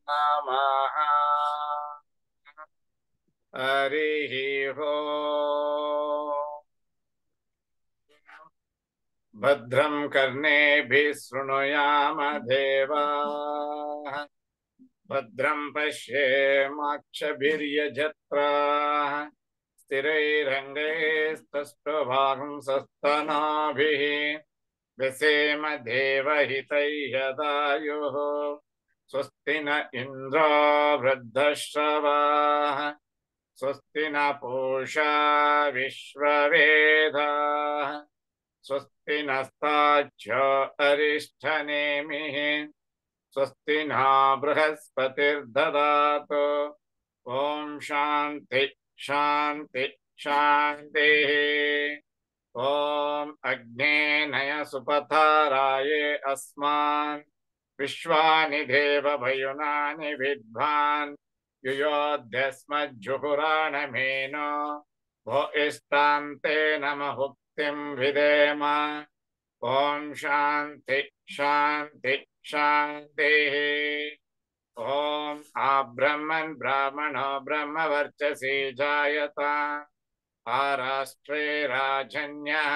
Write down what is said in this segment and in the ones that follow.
नमः। हरिः ओम्। भद्रं कर्णेभिः शृणुयाम देवाः। भद्रं पश्येमाक्षभिर्यजत्राः। स्थिरैरङ्गैस्तुष्टुवांसस्तनूभिः व्यसेम देवहितैषदायुः। स्वस्ति न इन्द्रो वृद्धश्रवाः। स्वस्ति न पूषा विश्ववेदाः। स्वस्ति नस्ताच्यो अरिष्ठनेमिः। स्वस्ति न बृहस्पतिर्ददातु। ॐ शान्ति शान्ति शान्तिः। ॐ अग्नेनय सुपथाराये अस्मान् विश्वानि देवभयुनानि विद्वान् युयोध्यस्मज्जुहुराणमेनो भो इष्टान्ते नमहुक्तिं विदेम। ॐ शान्ति शान्ति शान्तिः। ॐ आब्रह्मन् ब्राह्मणो ब्रह्मवर्चसि जायता आराष्ट्रे राजन्यः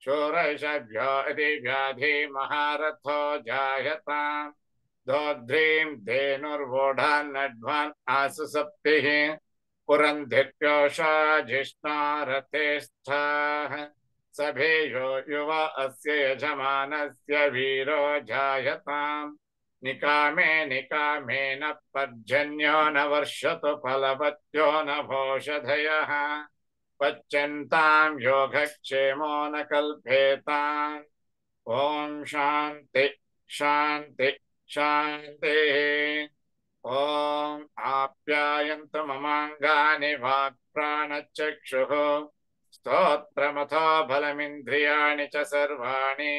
शूरशभ्यो व्याधि महारथो जायताम् दोद्रीं धेनुर्वोढान्नड्वान् आसु सप्तिः पुरन्धिर्योषा जिष्णारथे स्थाः सभेयो युवा अस्य यजमानस्य वीरो जायताम् निकामे निकामेन पर्जन्यो न वर्षतु फलवत्यो न भोषधयः पच्यन्तां योगक्षेमो न कल्पेताम्। ॐ शान्ति शान्ति शान्तिः। ॐ आप्यायन्तु ममाङ्गानि वाक्प्राणचक्षुः स्तोत्रमथो बलमिन्द्रियाणि च सर्वाणि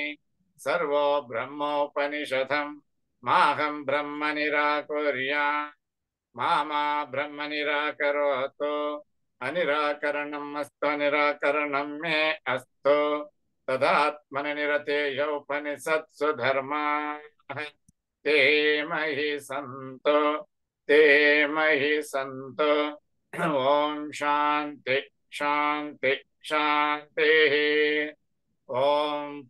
सर्वो ब्रह्मोपनिषदम् माहं ब्रह्म निराकुर्याम् मा ब्रह्म निराकरोतु अनिराकरणम् अस्तु निराकरणं मे अस्तु तदात्मनिरतेय उपनिषत्सु धर्माः ते महि सन्तु ते महि सन्तु। ॐ शान्ति शान्ति शान्तिः। ॐ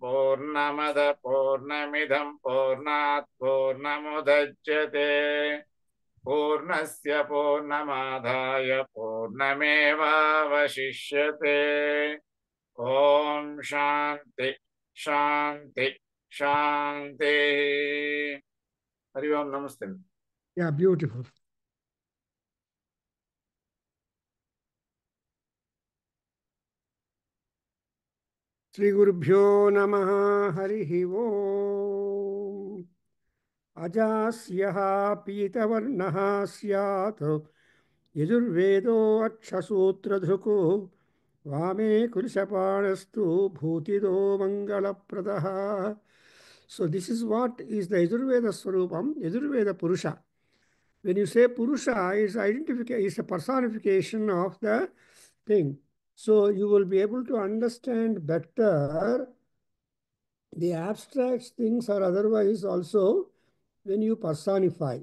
पूर्णमद पूर्णमिदं पूर्णात् पूर्णमुदच्यते पूर्णस्य पूर्णमादाय पूर्णमेवावशिष्यते। ॐ शान्ति शान्ति शान्तिः। हरि ओम नमस्ते। Yeah, beautiful. Sri Gurubhyo Namaha Harihi Om. Ajasyaha Pitavarnaha Syat Yajurvedo Akshasutra Dhuku Vame Kurshapanastu Bhutido Mangala Pradaha. So this is what is the Yajurveda Swarupam, Yajurveda Purusha. When you say Purusha, is a personification of the thing. So you will be able to understand better the abstract things or otherwise also when you personify.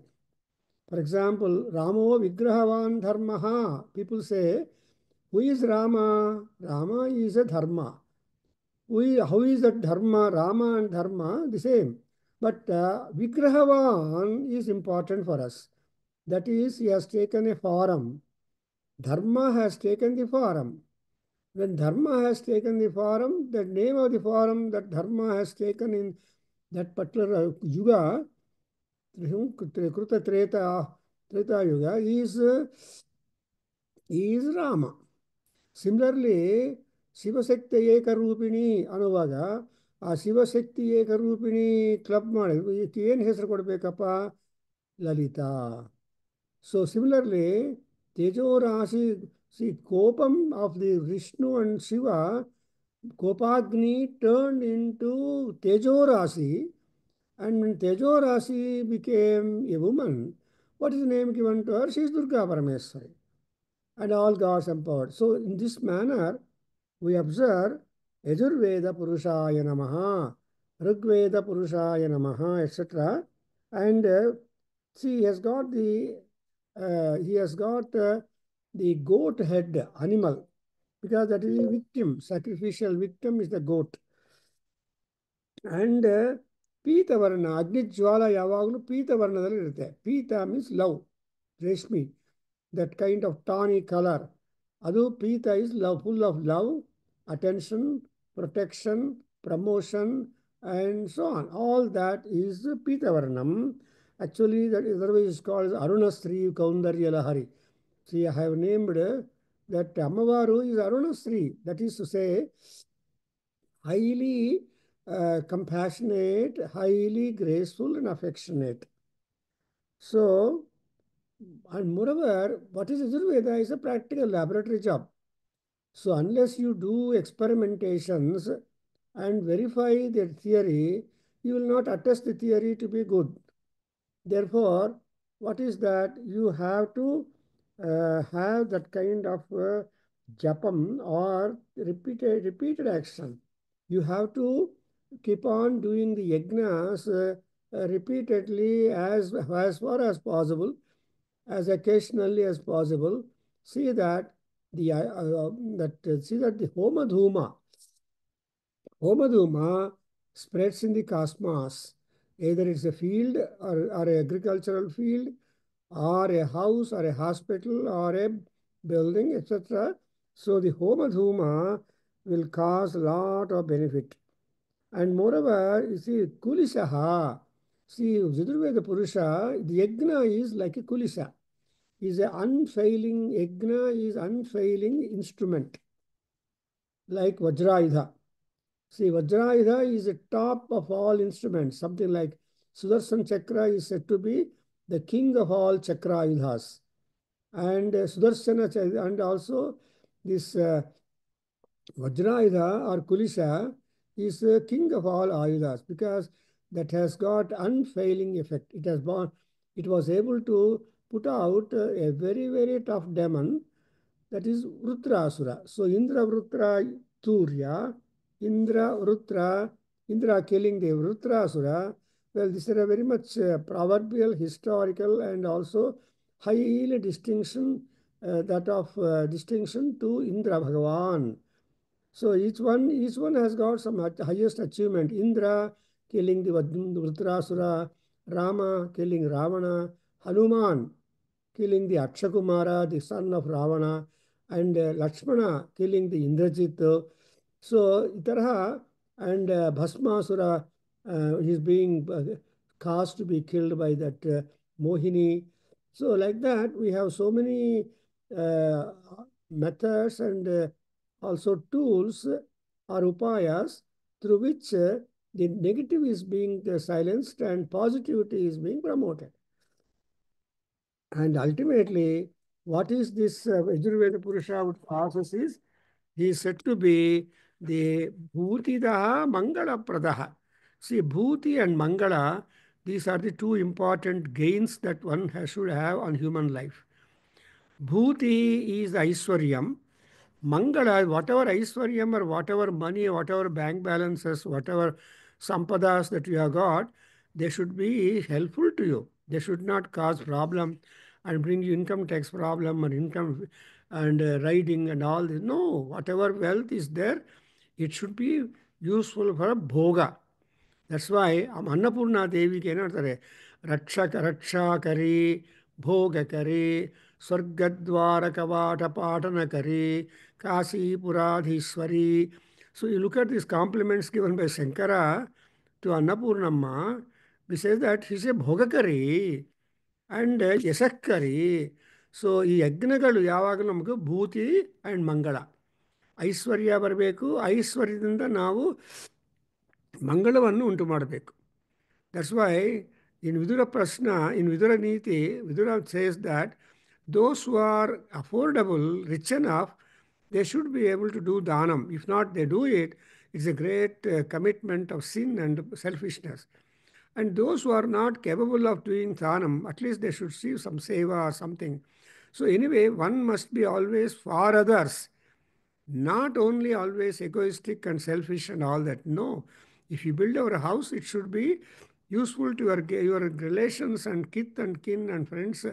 For example, Ramo Vigrahavan Dharmaha. People say, who is Rama? Rama is a Dharma. How is that Dharma? Rama and Dharma, the same. But Vigrahavan is important for us. That is, he has taken a form. Dharma has taken the form. When Dharma has taken the form, the name of the form that Dharma has taken in that particular yuga, Kruta Treta Yuga, is Rama. Similarly, Shivashakti Ekarupini Anuvaga, a Shivashakti Ekarupini club model, ಏನು ಹೆಸರು ಕೊಡಬೇಕಪ್ಪ? Lalita. So similarly, Tejo Rasi, see, Kopam of the Vishnu and Shiva, Kopagni turned into Tejo Rasi, and when Tejo Rasi became a woman, what is the name given to her? She is Durga Parameswari, and all gods empowered. So in this manner, we observe Yajurveda Purushaya Namaha, Rigveda Purushaya Namaha, etc. And See, he has got the goat head animal, because that is the victim, sacrificial victim is the goat. And ಪೀತವರ್ಣ ಅಗ್ನಿಜ್ವಾಲ ಯಾವಾಗಲೂ ಪೀತವರ್ಣದಲ್ಲಿ ಇರುತ್ತೆ. ಪೀತ means love, ರೇಷ್ಮಿ, that kind of tawny color. Adu Pita is love, full of love, attention, protection, promotion, and so on. All that is Pita Varnam. Actually, that is otherwise called Arunasri Kaundarya Lahari. See, I have named that Amavaru is Arunasri. That is to say, highly compassionate, highly graceful, and affectionate. So, and moreover, what is Yajurveda is a practical laboratory job. So unless you do experimentations and verify the theory, you will not attest the theory to be good. Therefore, what is that? You have to have that kind of japam or repeated action. You have to keep on doing the yajnas repeatedly as far as possible, as occasionally as possible. See that the Homadhuma spreads in the cosmos. Either it's a field or an agricultural field, or a house or a hospital or a building, etc. So the Homadhuma will cause a lot of benefit. And moreover, you see, Kulishaha. See, Yajurveda Purusha, the yajna is like a Kulisha. Is an unfailing, yajna is unfailing instrument, like Vajrayudha. See, Vajrayudha is the top of all instruments. Something like Sudarshan Chakra is said to be the king of all Chakrayudhas. And Sudarshana, and also this Vajrayudha or Kulisha is the king of all Ayudhas, because that has got unfailing effect. It was able to put out a very, very tough demon, that is Rudrasura. So Indra Vrutra Turya, Indra killing the Rudrasura. Well, this is a very much proverbial, historical, and also highly distinction, distinction to Indra Bhagavan. So each one has got some highest achievement. Indra killing the Vrutrasura, Rama killing Ravana, Hanuman killing the Akshakumara, the son of Ravana, and Lakshmana killing the Indrajit. So Itaraha and Bhasmasura is being caused to be killed by that Mohini. So like that, we have so many methods and also tools or upayas through which the negative is being silenced and positivity is being promoted. And ultimately, what is this Yajurveda Purusha would process is, he is said to be the Bhutidaha Mangala Pradaha. See, Bhuti and Mangala, these are the two important gains that one should have on human life. Bhuti is Aishwaryam. Mangala, whatever Aishwaryam or whatever money, whatever bank balances, whatever sampadas that you have got, they should be helpful to you. They should not cause problem and bring you income tax problem or income and riding and all this. No, whatever wealth is there, it should be useful for a bhoga. That's why Annapurna Devi ke ಏನಂತಾರೆ, ರಕ್ಷಾಕರಿ ಭೋಗಕರಿ ಸ್ವರ್ಗದ್ವಾರ ಕವಾಟ ಪಾಟನಕರಿ ಕಾಶಿಪುರಾಧೀಶ್ವರಿ. So you look at these compliments given by Shankara to Annapurnamma. We say that he is a ಭೋಗಕರಿ and ಯಶಕ್ಕರಿ. So ಈ ಯಜ್ಞಗಳು ಯಾವಾಗಲೂ ನಮಗೆ ಭೂತಿ and ಮಂಗಳ, ಐಶ್ವರ್ಯ ಬರಬೇಕು, ಐಶ್ವರ್ಯದಿಂದ ನಾವು ಮಂಗಳವನ್ನು ಉಂಟು ಮಾಡಬೇಕು. That's why in Vidura Prashna, in Vidura Niti, Vidura says that those who are affordable, rich enough, they should be able to do dhanam. If not, they do it. It's a great commitment of sin and selfishness. And those who are not capable of doing dhanam, at least they should see some seva or something. So anyway, one must be always for others. Not only always egoistic and selfish and all that. No. If you build our house, it should be useful to your relations and kith and kin and friends.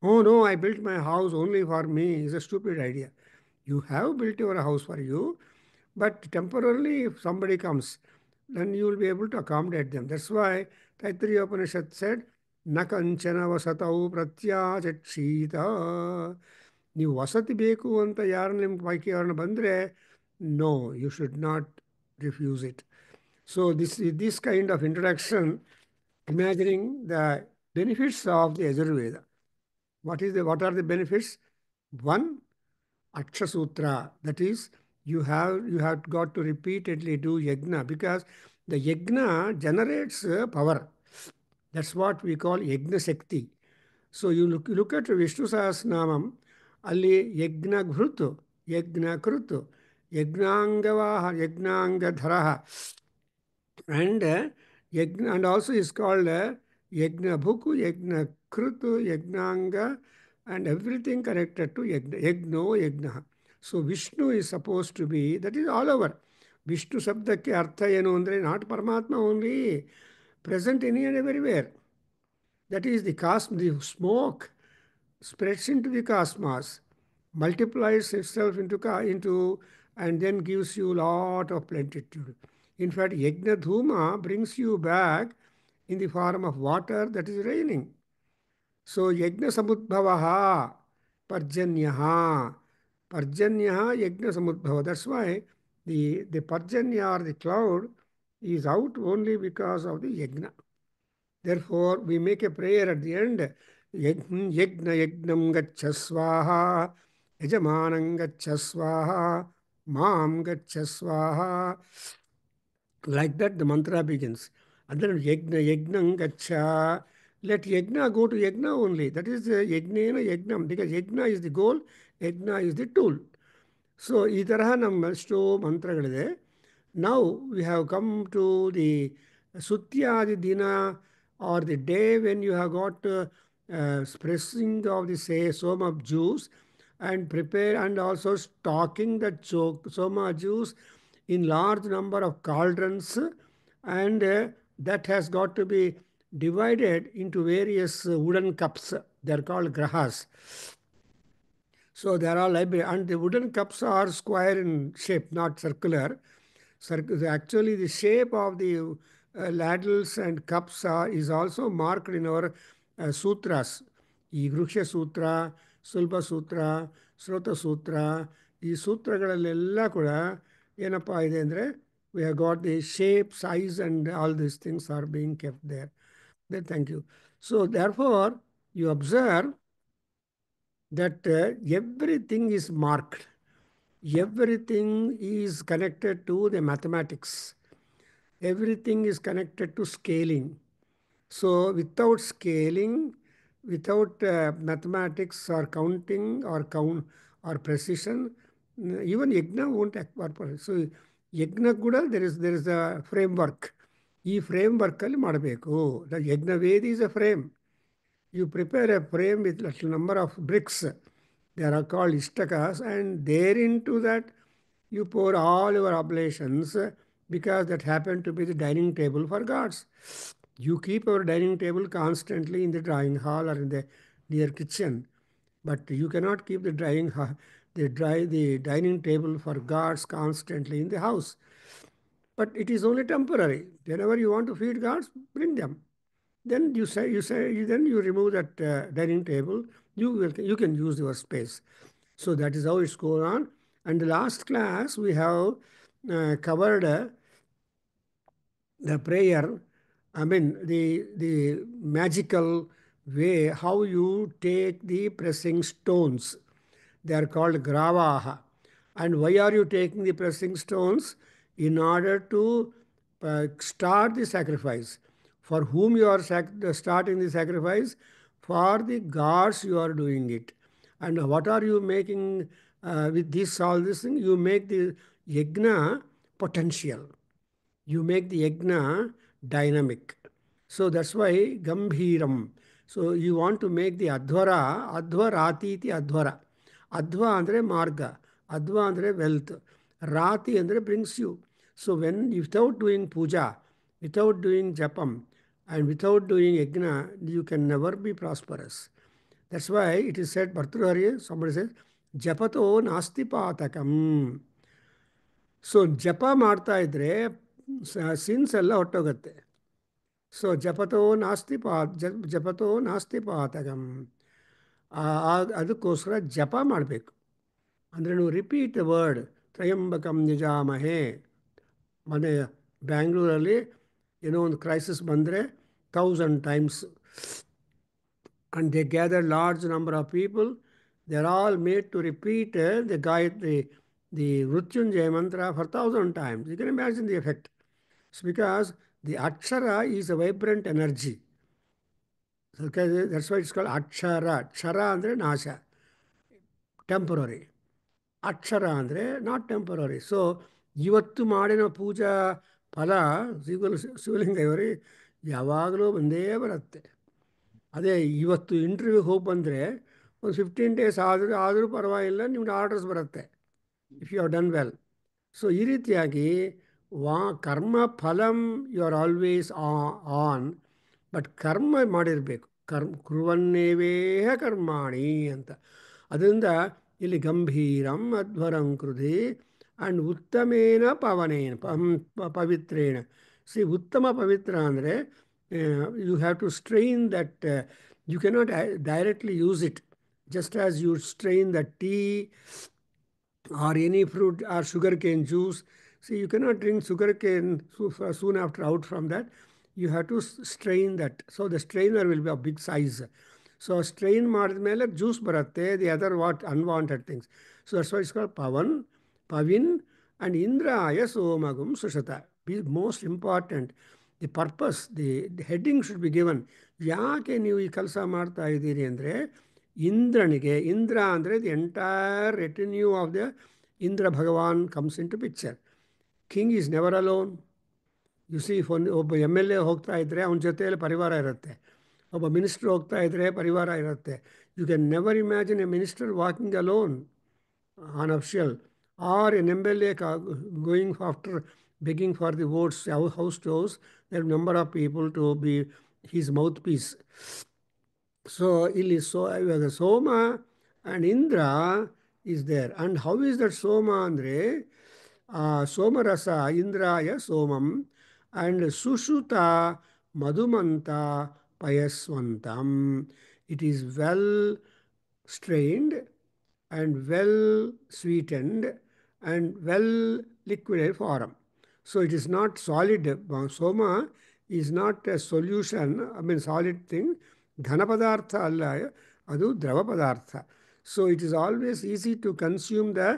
Oh no, I built my house only for me is a stupid idea. You have built your house for you, but temporarily, if somebody comes, then you will be able to accommodate them. That's why Taittiriya Upanishad said, "Na kanchana vasatau pratyachakshita." ನೀವು ವಸತಿ ಬೇಕು ಅಂತ ಯಾರು ನಿಮ್ಮ ಪೈಕಿ ಯಾರನ್ನ ಬಂದರೆ, no, you should not refuse it. So this kind of introduction, imagining the benefits of the Yajurveda. What are the benefits? One, Aksha Sutra. That is, you have got to repeatedly do yajna, because the yajna generates power. That's what we call yajna shakti. So you look at Vishnu Sahasranamam, ಅಲ್ಲಿ ಯಜ್ಞ ಘೃತು, ಯಜ್ಞ ಕೃತು, ಯಜ್ಞಾಂಗವಾಹ, ಯಜ್ಞಾಂಗಧರಃ, and yajna, and also is called yajna bhuku, yajna krutu, yajnanga, and everything connected to yajna, yajno, yajna. So Vishnu is supposed to be, that is all over. Vishnu ಶಬ್ದಕ್ಕೆ ಅರ್ಥ ಏನು ಅಂದರೆ, not ಪರಮಾತ್ಮ only, present any and everywhere. That is the smoke spreads into the cosmos, multiplies itself into and then gives you a lot of plenitude. In fact, Yajna Dhuma brings you back in the form of water that is raining. So Yajna Samudbhavaha, Parjanyaha, Parjanyaha, Yajna Samudbhava. That's why the Parjanya or the cloud is out only because of the Yajna. Therefore, we make a prayer at the end. Yajna yagnam gaccha swaha, yajamanam gaccha swaha, mam gaccha swaha. Like that, the mantra begins. And then yajna yagnam gaccha. Let yajna go to yajna only. That is yajnena yagnam, because yajna is the goal, yajna is the tool. So ಈ ತರಹ ನಮ್ಮ ಎಷ್ಟೋ ಮಂತ್ರಗಳಿದೆ. Now we have come to the Sutyadi Dina, or the day when you have got pressing of the soma juice and prepare, and also stocking the soma juice in large number of cauldrons, and that has got to be divided into various wooden cups. They are called grahas. So there are library, and the wooden cups are square in shape, not circular. Actually, the shape of the ladles and cups is also marked in our sutras. ಈ ಗೃಹ್ಯ ಸೂತ್ರ, ಸುಲಭ ಸೂತ್ರ, ಶ್ರೋತ ಸೂತ್ರ, ಈ ಸೂತ್ರಗಳಲ್ಲೆಲ್ಲ ಕೂಡ ಏನಪ್ಪ ಇದೆ ಅಂದರೆ, we have got the shape, size, and all these things are being kept there. Thank you. So therefore, you observe that everything is marked. Everything is connected to the mathematics. Everything is connected to scaling. So without scaling, without mathematics or counting or precision, even yajna won't operate. So yajna kuda there is a framework. ಈ framework ಅಲ್ಲಿ ಮಾಡಬೇಕು. The yajna Veda is a frame. You prepare a frame with little number of bricks. They are called istakas, and into that you pour all your oblations, because that happened to be the dining table for gods. You keep your dining table constantly in the drawing hall or in the near kitchen, but you cannot keep the dining table for gods constantly in the house. But it is only temporary. Whenever you want to feed gods, bring them. Then then you remove that dining table. You can use your space. So that is how it's going on. And the last class we have covered the prayer. I mean the magical way how you take the pressing stones. They are called gravaha. And why are you taking the pressing stones? In order to start the sacrifice. For whom you are starting the sacrifice? For the gods you are doing it. And what are you making with all this thing? You make the yajna potential. You make the yajna dynamic. So that's why Gambhiram. So you want to make the Adhvara, Adhvarati iti Adhvara. Adhva andre marga, Adhva andre wealth, Rati andre brings you. So without doing puja, without doing japam, And without doing yajna, you can never be prosperous. That's why it is said, Bhartrihari, somebody says, Japato nasti patakam. So ಜಪ ಮಾಡ್ತಾ ಇದ್ರೆ since ಎಲ್ಲ ಹೊಟ್ಟೋಗುತ್ತೆ. So ಜಪತೋ ನಾಸ್ತಿ ಜಪತೋ ನಾಸ್ತಿ ಪಾತಕಂ. ಅದಕ್ಕೋಸ್ಕರ ಜಪ ಮಾಡಬೇಕು. ಅಂದರೆ ನೀವು ರಿಪೀಟ್ ದ ವರ್ಡ್ ತ್ರಯಂಬಕಂ ನಿಜಾಮಹೇ. ಮನೆ ಬ್ಯಾಂಗ್ಳೂರಲ್ಲಿ ಏನೋ ಒಂದು ಕ್ರೈಸಿಸ್ ಬಂದರೆ 1000 times, and they gather large number of people. They're all made to repeat the Gayatri, the Mrityunjaya mantra for 1000 times. You can imagine the effect. It's because the Akshara is a vibrant energy. Okay, that's why it's called Akshara. Kshara andre Nasha, temporary. ಅಕ್ಷರ ಅಂದರೆ not temporary. So ಇವತ್ತು ಮಾಡಿನ ಪೂಜಾ ಫಲ ಶಿವಲಿಂಗ ಇವರಿ ಯಾವಾಗಲೂ ಬಂದೇ ಬರುತ್ತೆ. ಅದೇ ಇವತ್ತು ಇಂಟರ್ವ್ಯೂಗೆ ಹೋಗಿ ಬಂದರೆ ಒಂದು 15 days ಆದರೂ ಪರವಾಗಿಲ್ಲ, ನಿಮ್ಗೆ ಆರ್ಡರ್ಸ್ ಬರುತ್ತೆ if you have done well. So ಈ ರೀತಿಯಾಗಿ ಕರ್ಮ ಫಲಂ you are always on, but ಕರ್ಮ ಮಾಡಿರಬೇಕು. ಕುರುವನ್ನೇವೇಹ ಕರ್ಮಾಣಿ ಅಂತ. ಅದರಿಂದ ಇಲ್ಲಿ ಗಂಭೀರಂ ಅಧ್ವರಂ ಕೃಧಿ ಆ್ಯಂಡ್ ಉತ್ತಮೇನ ಪವನೇನ ಪವಿತ್ರೇಣ. ಉತ್ತಮ ಪವಿತ್ರ ಅಂದರೆ you have to strain that. You cannot directly use it, just as you strain the tea or any fruit or sugarcane juice. See, you cannot drink sugarcane soon after out from that. You have to strain that. So the strainer will be of big size. So strain ಮಾಡಿದ್ಮೇಲೆ juice ಬರುತ್ತೆ, the other unwanted things. So that's why it's called ಪವಿನ್ and ಇಂದ್ರಾಯ ಸೋಮಗುಂ ಸುಷತ. Most important the purpose, the heading should be given. ಯಾಕೆ ನೀವು ಈ ಕೆಲಸ ಮಾಡ್ತಾ ಇದ್ದೀರಿ ಅಂದರೆ ಇಂದ್ರನಿಗೆ. ಇಂದ್ರ ಅಂದರೆ the entire retinue of the Indra Bhagavan comes into picture. King is never alone. You see, ಒಬ್ಬ MLA ಹೋಗ್ತಾ ಇದ್ದರೆ ಅವನ ಜೊತೆಯಲ್ಲಿ ಪರಿವಾರ ಇರುತ್ತೆ. ಒಬ್ಬ ಮಿನಿಸ್ಟರ್ ಹೋಗ್ತಾ ಇದ್ದರೆ ಪರಿವಾರ ಇರುತ್ತೆ. You can never imagine a minister walking alone on official, or an MLA going after begging for the votes house to house. There are number of people to be his mouthpiece. So ಇಲ್ಲಿ ಇವಾಗ ಸೋಮ and Indra is there. And how is that ಸೋಮ ಅಂದರೆ ಸೋಮರಸ ಇಂದ್ರಾಯ ಸೋಮಂ and Sushruta ಮಧುಮಂತ ಪಯಸ್ವಂತಂ. It is well strained and well sweetened and well liquid form. So it is not solid. Soma is not a solution, solid thing. Ghana padartha alla, adu drava padartha. So it is always easy to consume the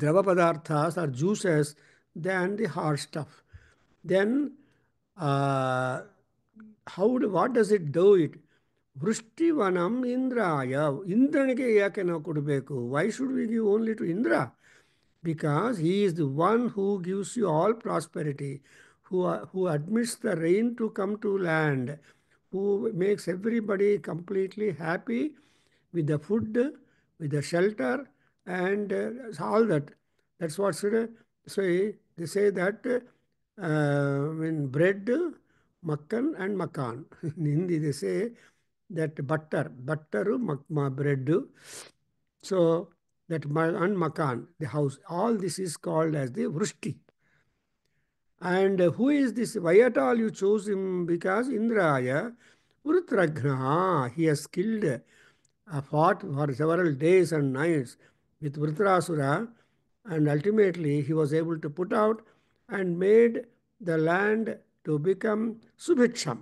drava padarthas or juices than the hard stuff. Then what does it do it? ವೃಷ್ಟಿವನಂ ಇಂದ್ರಾಯ. ಇಂದ್ರನಿಗೆ ಯಾಕೆ ನಾವು ಕೊಡಬೇಕು? Why should we give only to Indra? Because he is the one who gives you all prosperity, who admits the rain to come to land, who makes everybody completely happy with the food, with the shelter, and all that. That's what's they say that bread, makkan and makan. In Hindi they say that butter, bread. So that and makan, the house, all this is called as the vrishti. And who is this? Why at all you chose him? Because Indraya Urutragna, he has killed, fought for several days and nights with Vritrasura, and ultimately he was able to put out and made the land to become Subhiksham.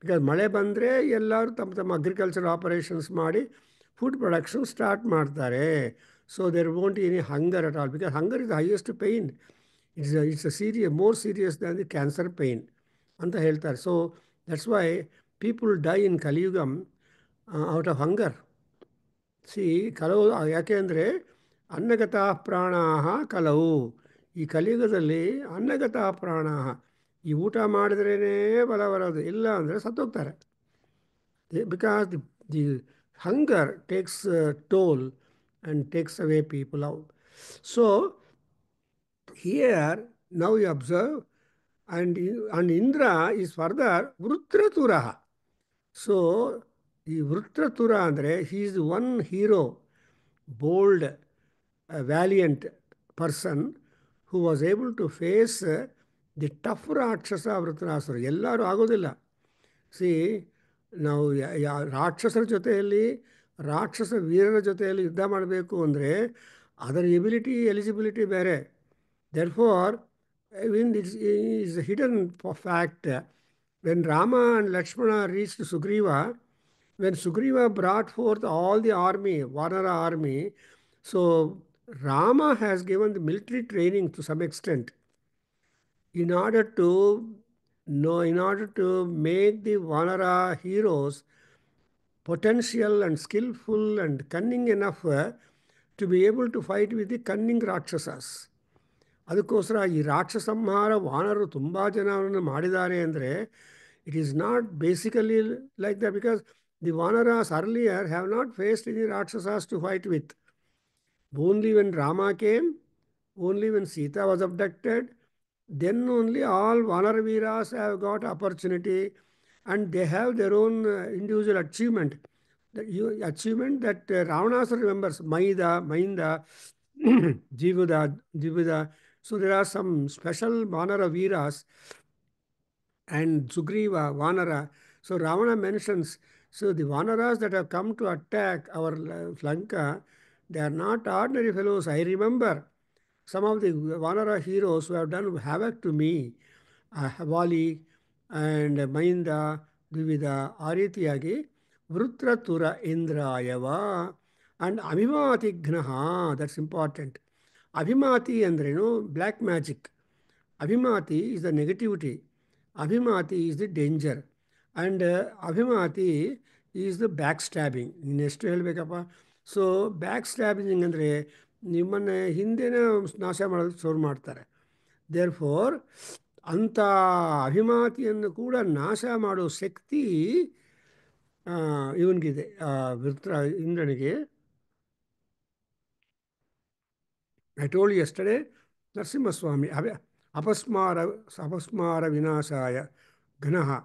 Because ಮಳೆ ಬಂದರೆ ಎಲ್ಲರೂ ತಮ್ಮ agriculture operations ಮಾಡಿ food production start ಮಾಡ್ತಾರೆ. So there won't be any hunger at all, because hunger is the highest pain. It's a serious, more serious than the cancer pain ಅಂತ ಹೇಳ್ತಾರೆ. So that's why people die in Kaliyugam out of hunger. See, ಕಲವು ಯಾಕೆ ಅಂದರೆ ಅನ್ನಗತಃ ಪ್ರಾಣಾಹ ಕಲವು. ಈ ಕಲಿಯುಗದಲ್ಲಿ ಅನ್ನಗತಃ ಪ್ರಾಣಾಹ, ಈ ಊಟ ಮಾಡಿದ್ರೇ ಬಲ ಬರೋದು, ಇಲ್ಲ ಅಂದರೆ ಸತ್ತೋಗ್ತಾರೆ. Because the hunger takes toll and takes away people out. So here, now you observe, and Indra is further Vrutratura. So, the Vrutratura andre, he is one hero, bold, valiant person who was able to face the tough Rakshasa Vrutanasura. ಎಲ್ಲರೂ ಆಗೋದಿಲ್ಲ. C ನಾವು ರಾಕ್ಷಸರ ಜೊತೆಯಲ್ಲಿ ರಾಕ್ಷಸ ವೀರರ ಜೊತೆಯಲ್ಲಿ ಯುದ್ಧ ಮಾಡಬೇಕು ಅಂದರೆ ಅದರ ಎಲಿಜಿಬಿಲಿಟಿ ಬೇರೆ. Therefore, I mean, it's a hidden fact. When Rama and Lakshmana reached Sugriva, when Sugriva brought forth all the army, Vanara army, so Rama has given the military training to some extent in order to make the Vanara heroes potential and skillful and cunning enough to be able to fight with the cunning Rakshasas. ಅದಕ್ಕೋಸ್ಕರ ಈ ರಾಕ್ಷಸ ಸಂಹಾರ ವಾನರರು ತುಂಬ ಜನವನ್ನು ಮಾಡಿದ್ದಾರೆ ಅಂದರೆ it is not basically like that because the vanaras earlier have not faced any rakshasas to fight with. Only when Rama came, only when Sita was abducted, then only all Vanaraviras have got opportunity and they have their own individual achievement. Achievement that Ravanasura remembers, Mainda, Jivida. So there are some special Vanaraviras and Sugriva, Vanara. So Ravana mentions, so the Vanaras that have come to attack our Lanka, they are not ordinary fellows. I remember some of the Vanara heroes who have done havoc to me, Havali and Mainda, Dvivida, Aritiyagi, Vrutratura Indrayava, and Abhimatighnaha, that's important. Abhimati andrenu, black magic. Abhimati is the negativity. Abhimati is the danger. And Abhimati is the backstabbing. Next ಹೇಳ್ಬೇಕಪ್ಪ. So backstabbing ಅಂದರೆ ನಿಮ್ಮನ್ನು ಹಿಂದೆನೇ ನಾಶ ಮಾಡೋದಕ್ಕೆ ಶುರು ಮಾಡ್ತಾರೆ. There four ಅಂಥ ಅಭಿಮಾತಿಯನ್ನು ಕೂಡ ನಾಶ ಮಾಡೋ ಶಕ್ತಿ ಇವನಿಗಿದೆ, ಇಂದ್ರನಿಗೆ. I told you yesterday, Narasimhaswamy, apasmara vinasaya ghanaha.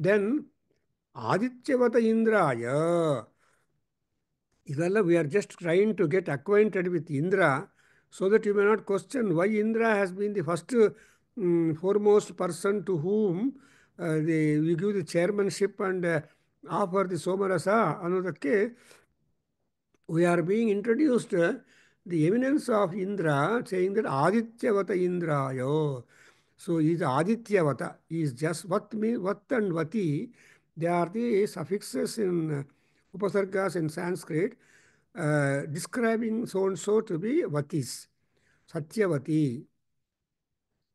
Then Adityavata Indraya. We are just trying to get acquainted with Indra so that you may not question why Indra has been the first foremost person to whom we give the chairmanship and offer the Somarasa. Another we are being introduced the eminence of Indra, saying that Adityavata Indrayo. So he is Adityavata. He is just Vat and Vati. They are the suffixes in Upasargas in Sanskrit describing so-and-so to be Vatis. Satyavati,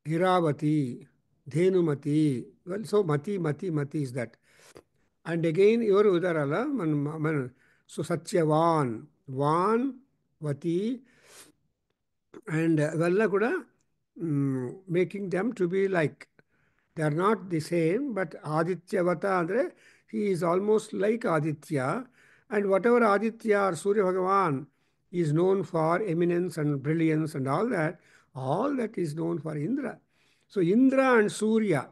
Hiravati, Dhenumati. Well, so Mati is that. And again, your Udarala, so Satyavan, Van, Vati, and Valla Kuda, making them to be like. They are not the same, but Adityavata andre, he is almost like Aditya. And whatever Aditya or Surya Bhagavan is known for eminence and brilliance and all that is known for Indra. So Indra and Surya,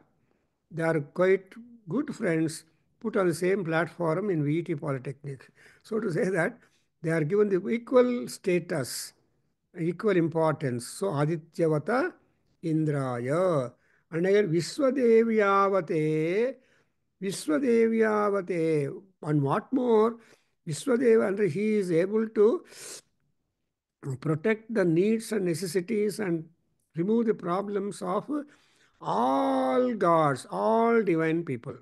they are quite good friends, put on the same platform in VET Polytechnic. So to say that they are given the equal status, equal importance. So Adityavata Indraya. And again Vishwadevyavate, and what more, Vishwadeva, and he is able to protect the needs and necessities and remove the problems of all gods, all divine people.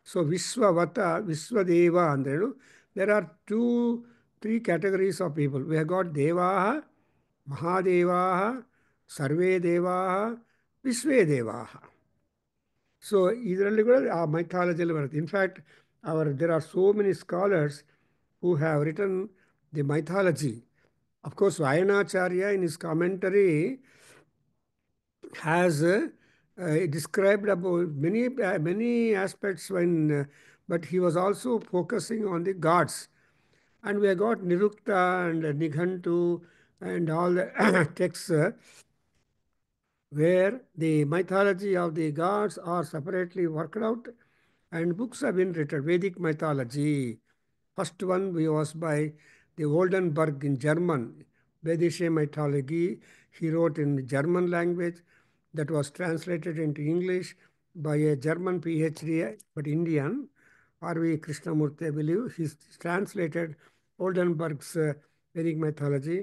So Vishwavata, Vishwadeva, and there are 3 categories of people. We have got Devaha, Mahadevaha, Sarve Devaha, Vishwe Devaha. So ಇದರಲ್ಲಿ ಕೂಡ ಆ mythology ಬರುತ್ತೆ. In fact, there are so many scholars who have written the mythology. Of course, Vayanacharya in his commentary has described about many aspects but he was also focusing on the gods. And we have got Nirukta and Nighantu and all the texts where the mythology of the gods are separately worked out and books have been written. Vedic mythology. First one was by the Oldenburg in German. Vedische mythology. He wrote in the German language that was translated into English by a German PhD, but Indian, R.V. Krishnamurti, I believe. He's translated Oldenburg's Vedic mythology.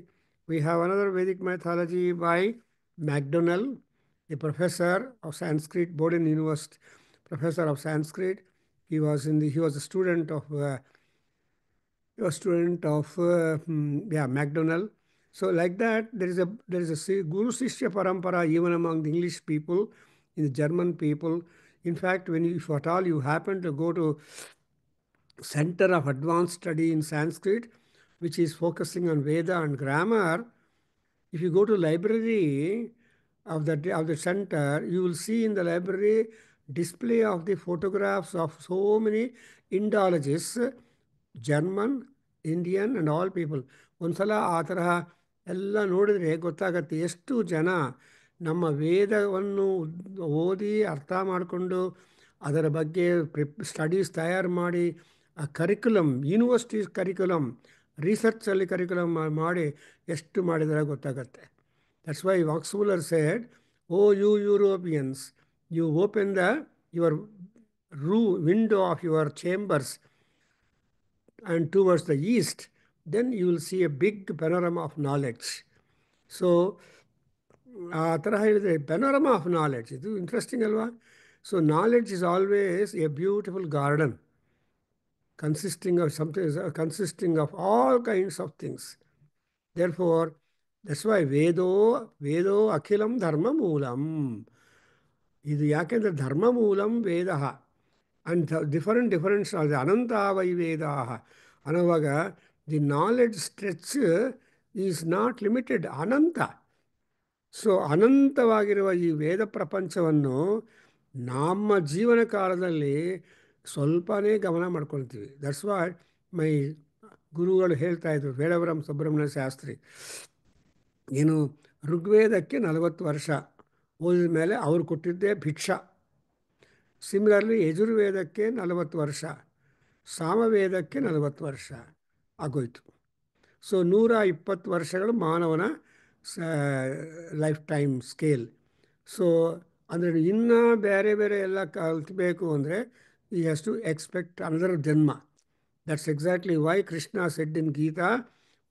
We have another Vedic mythology by MacDonald, a professor of Sanskrit, Bowdoin University, professor of Sanskrit. He was a student of MacDonald. So like that, there is a Guru Sishya Parampara even among the English people, in the German people. In fact, if at all you happen to go to Center of Advanced Study in Sanskrit, which is focusing on Veda and grammar, if you go to library of the center, you will see in the library display of the photographs of so many Indologists, German Indian and all people. ಒಂದ್ಸಲ ಆ ತರಹ ಎಲ್ಲ ನೋಡಿದ್ರೆ ಗೊತ್ತಾಗತ್ತೆ ಎಷ್ಟು ಜನ ನಮ್ಮ ವೇದವನ್ನು ಓದಿ ಅರ್ಥ ಮಾಡಿಕೊಂಡು ಅದರ ಬಗ್ಗೆ ಸ್ಟಡೀಸ್ ತಯಾರು ಮಾಡಿ ಆ ಕರಿಕ್ಯುಲಮ್, ಯೂನಿವರ್ಸಿಟೀಸ್ ಕರಿಕ್ಯುಲಮ್, ರಿಸರ್ಚಲ್ಲಿ ಕರಿಕ್ಯುಲಮ್ ಮಾಡಿ ಎಷ್ಟು ಮಾಡಿದರೆ ಗೊತ್ತಾಗತ್ತೆ. That's why Max Muller said, oh you Europeans, you open your window of your chambers and towards the east, then you will see a big panorama of knowledge. So, ಆ ಥರ ಹೇಳಿದರೆ panorama of knowledge, ಇದು interesting ಅಲ್ವಾ? So knowledge is always a beautiful garden consisting of all kinds of things. Therefore, that's why ವೇದೋ ಅಖಿಲಂ ಧರ್ಮ ಮೂಲಂ. ಇದು ಯಾಕೆಂದರೆ ಧರ್ಮ ಮೂಲಂ ವೇದ. And different are the ananta vai vedaha. ಅನ್ನುವಾಗ the knowledge stretch is not limited, ಅನಂತ. ಸೊ ಅನಂತವಾಗಿರುವ ಈ ವೇದ ಪ್ರಪಂಚವನ್ನು ನಮ್ಮ ಜೀವನ ಕಾಲದಲ್ಲಿ ಸ್ವಲ್ಪನೇ ಗಮನ ಮಾಡ್ಕೊಳ್ತೀವಿ. ದಟ್ಸ್ ವೈ ಮೈ ಗುರುಗಳು ಹೇಳ್ತಾ ಇದ್ರು, ವೇಡವರಂ ಸುಬ್ರಹ್ಮಣ್ಯ ಶಾಸ್ತ್ರಿ, ಏನು ಋಗ್ವೇದಕ್ಕೆ 40 ವರ್ಷ ಓದಿದ ಮೇಲೆ ಅವರು ಕೊಟ್ಟಿದ್ದೇ ಭಿಕ್ಷಾ. ಸಿಮಿಲರ್ಲಿ ಯಜುರ್ವೇದಕ್ಕೆ 40 ವರ್ಷ, ಸಾಮವೇದಕ್ಕೆ 40 ವರ್ಷ ಆಗೋಯ್ತು. ಸೊ 120 ವರ್ಷಗಳು ಮಾನವನ ಲೈಫ್ ಟೈಮ್ ಸ್ಕೇಲ್. ಸೊ ಅಂದರೆ ಇನ್ನೂ ಬೇರೆ ಬೇರೆ ಎಲ್ಲ ಕಲ್ತ್ಬೇಕು ಅಂದರೆ ಈ ಹ್ಯಾಸ್ ಟು ಎಕ್ಸ್ಪೆಕ್ಟ್ ಅನದರ್ ಜನ್ಮ. That's exactly why Krishna said in Gita,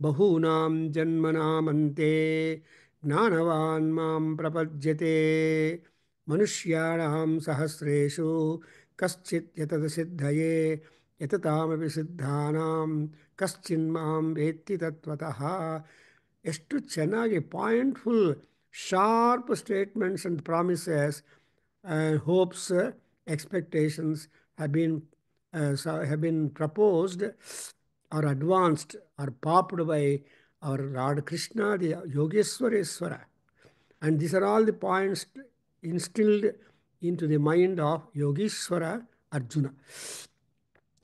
ಬಹೂನಾಂ ಜನ್ಮನಾಮಂತೆ ಜ್ಞಾನವಾನ್ ಮಾಂ ಪ್ರಪದ್ಯತೆ ಮನುಷ್ಯಾಣಾಂ ಸಹಸ್ರೇಷು ಕಶ್ಚಿತ್ ಯತದ ಸಿದ್ಧಯೇ ಯತತಾಮಪಿ ಸಿದ್ಧಾನಾಂ ಕಶ್ಚಿನ್ಮಾಂ ವೇತ್ತಿ ತತ್ವತಃ. ಎಷ್ಟು ಚೆನ್ನಾಗಿ pointful sharp statements and promises, hopes, expectations have been proposed or advanced or popped by our Lord Krishna, the Yogeshwareshwara. And these are all the points instilled into the mind of Yogeshwara Arjuna.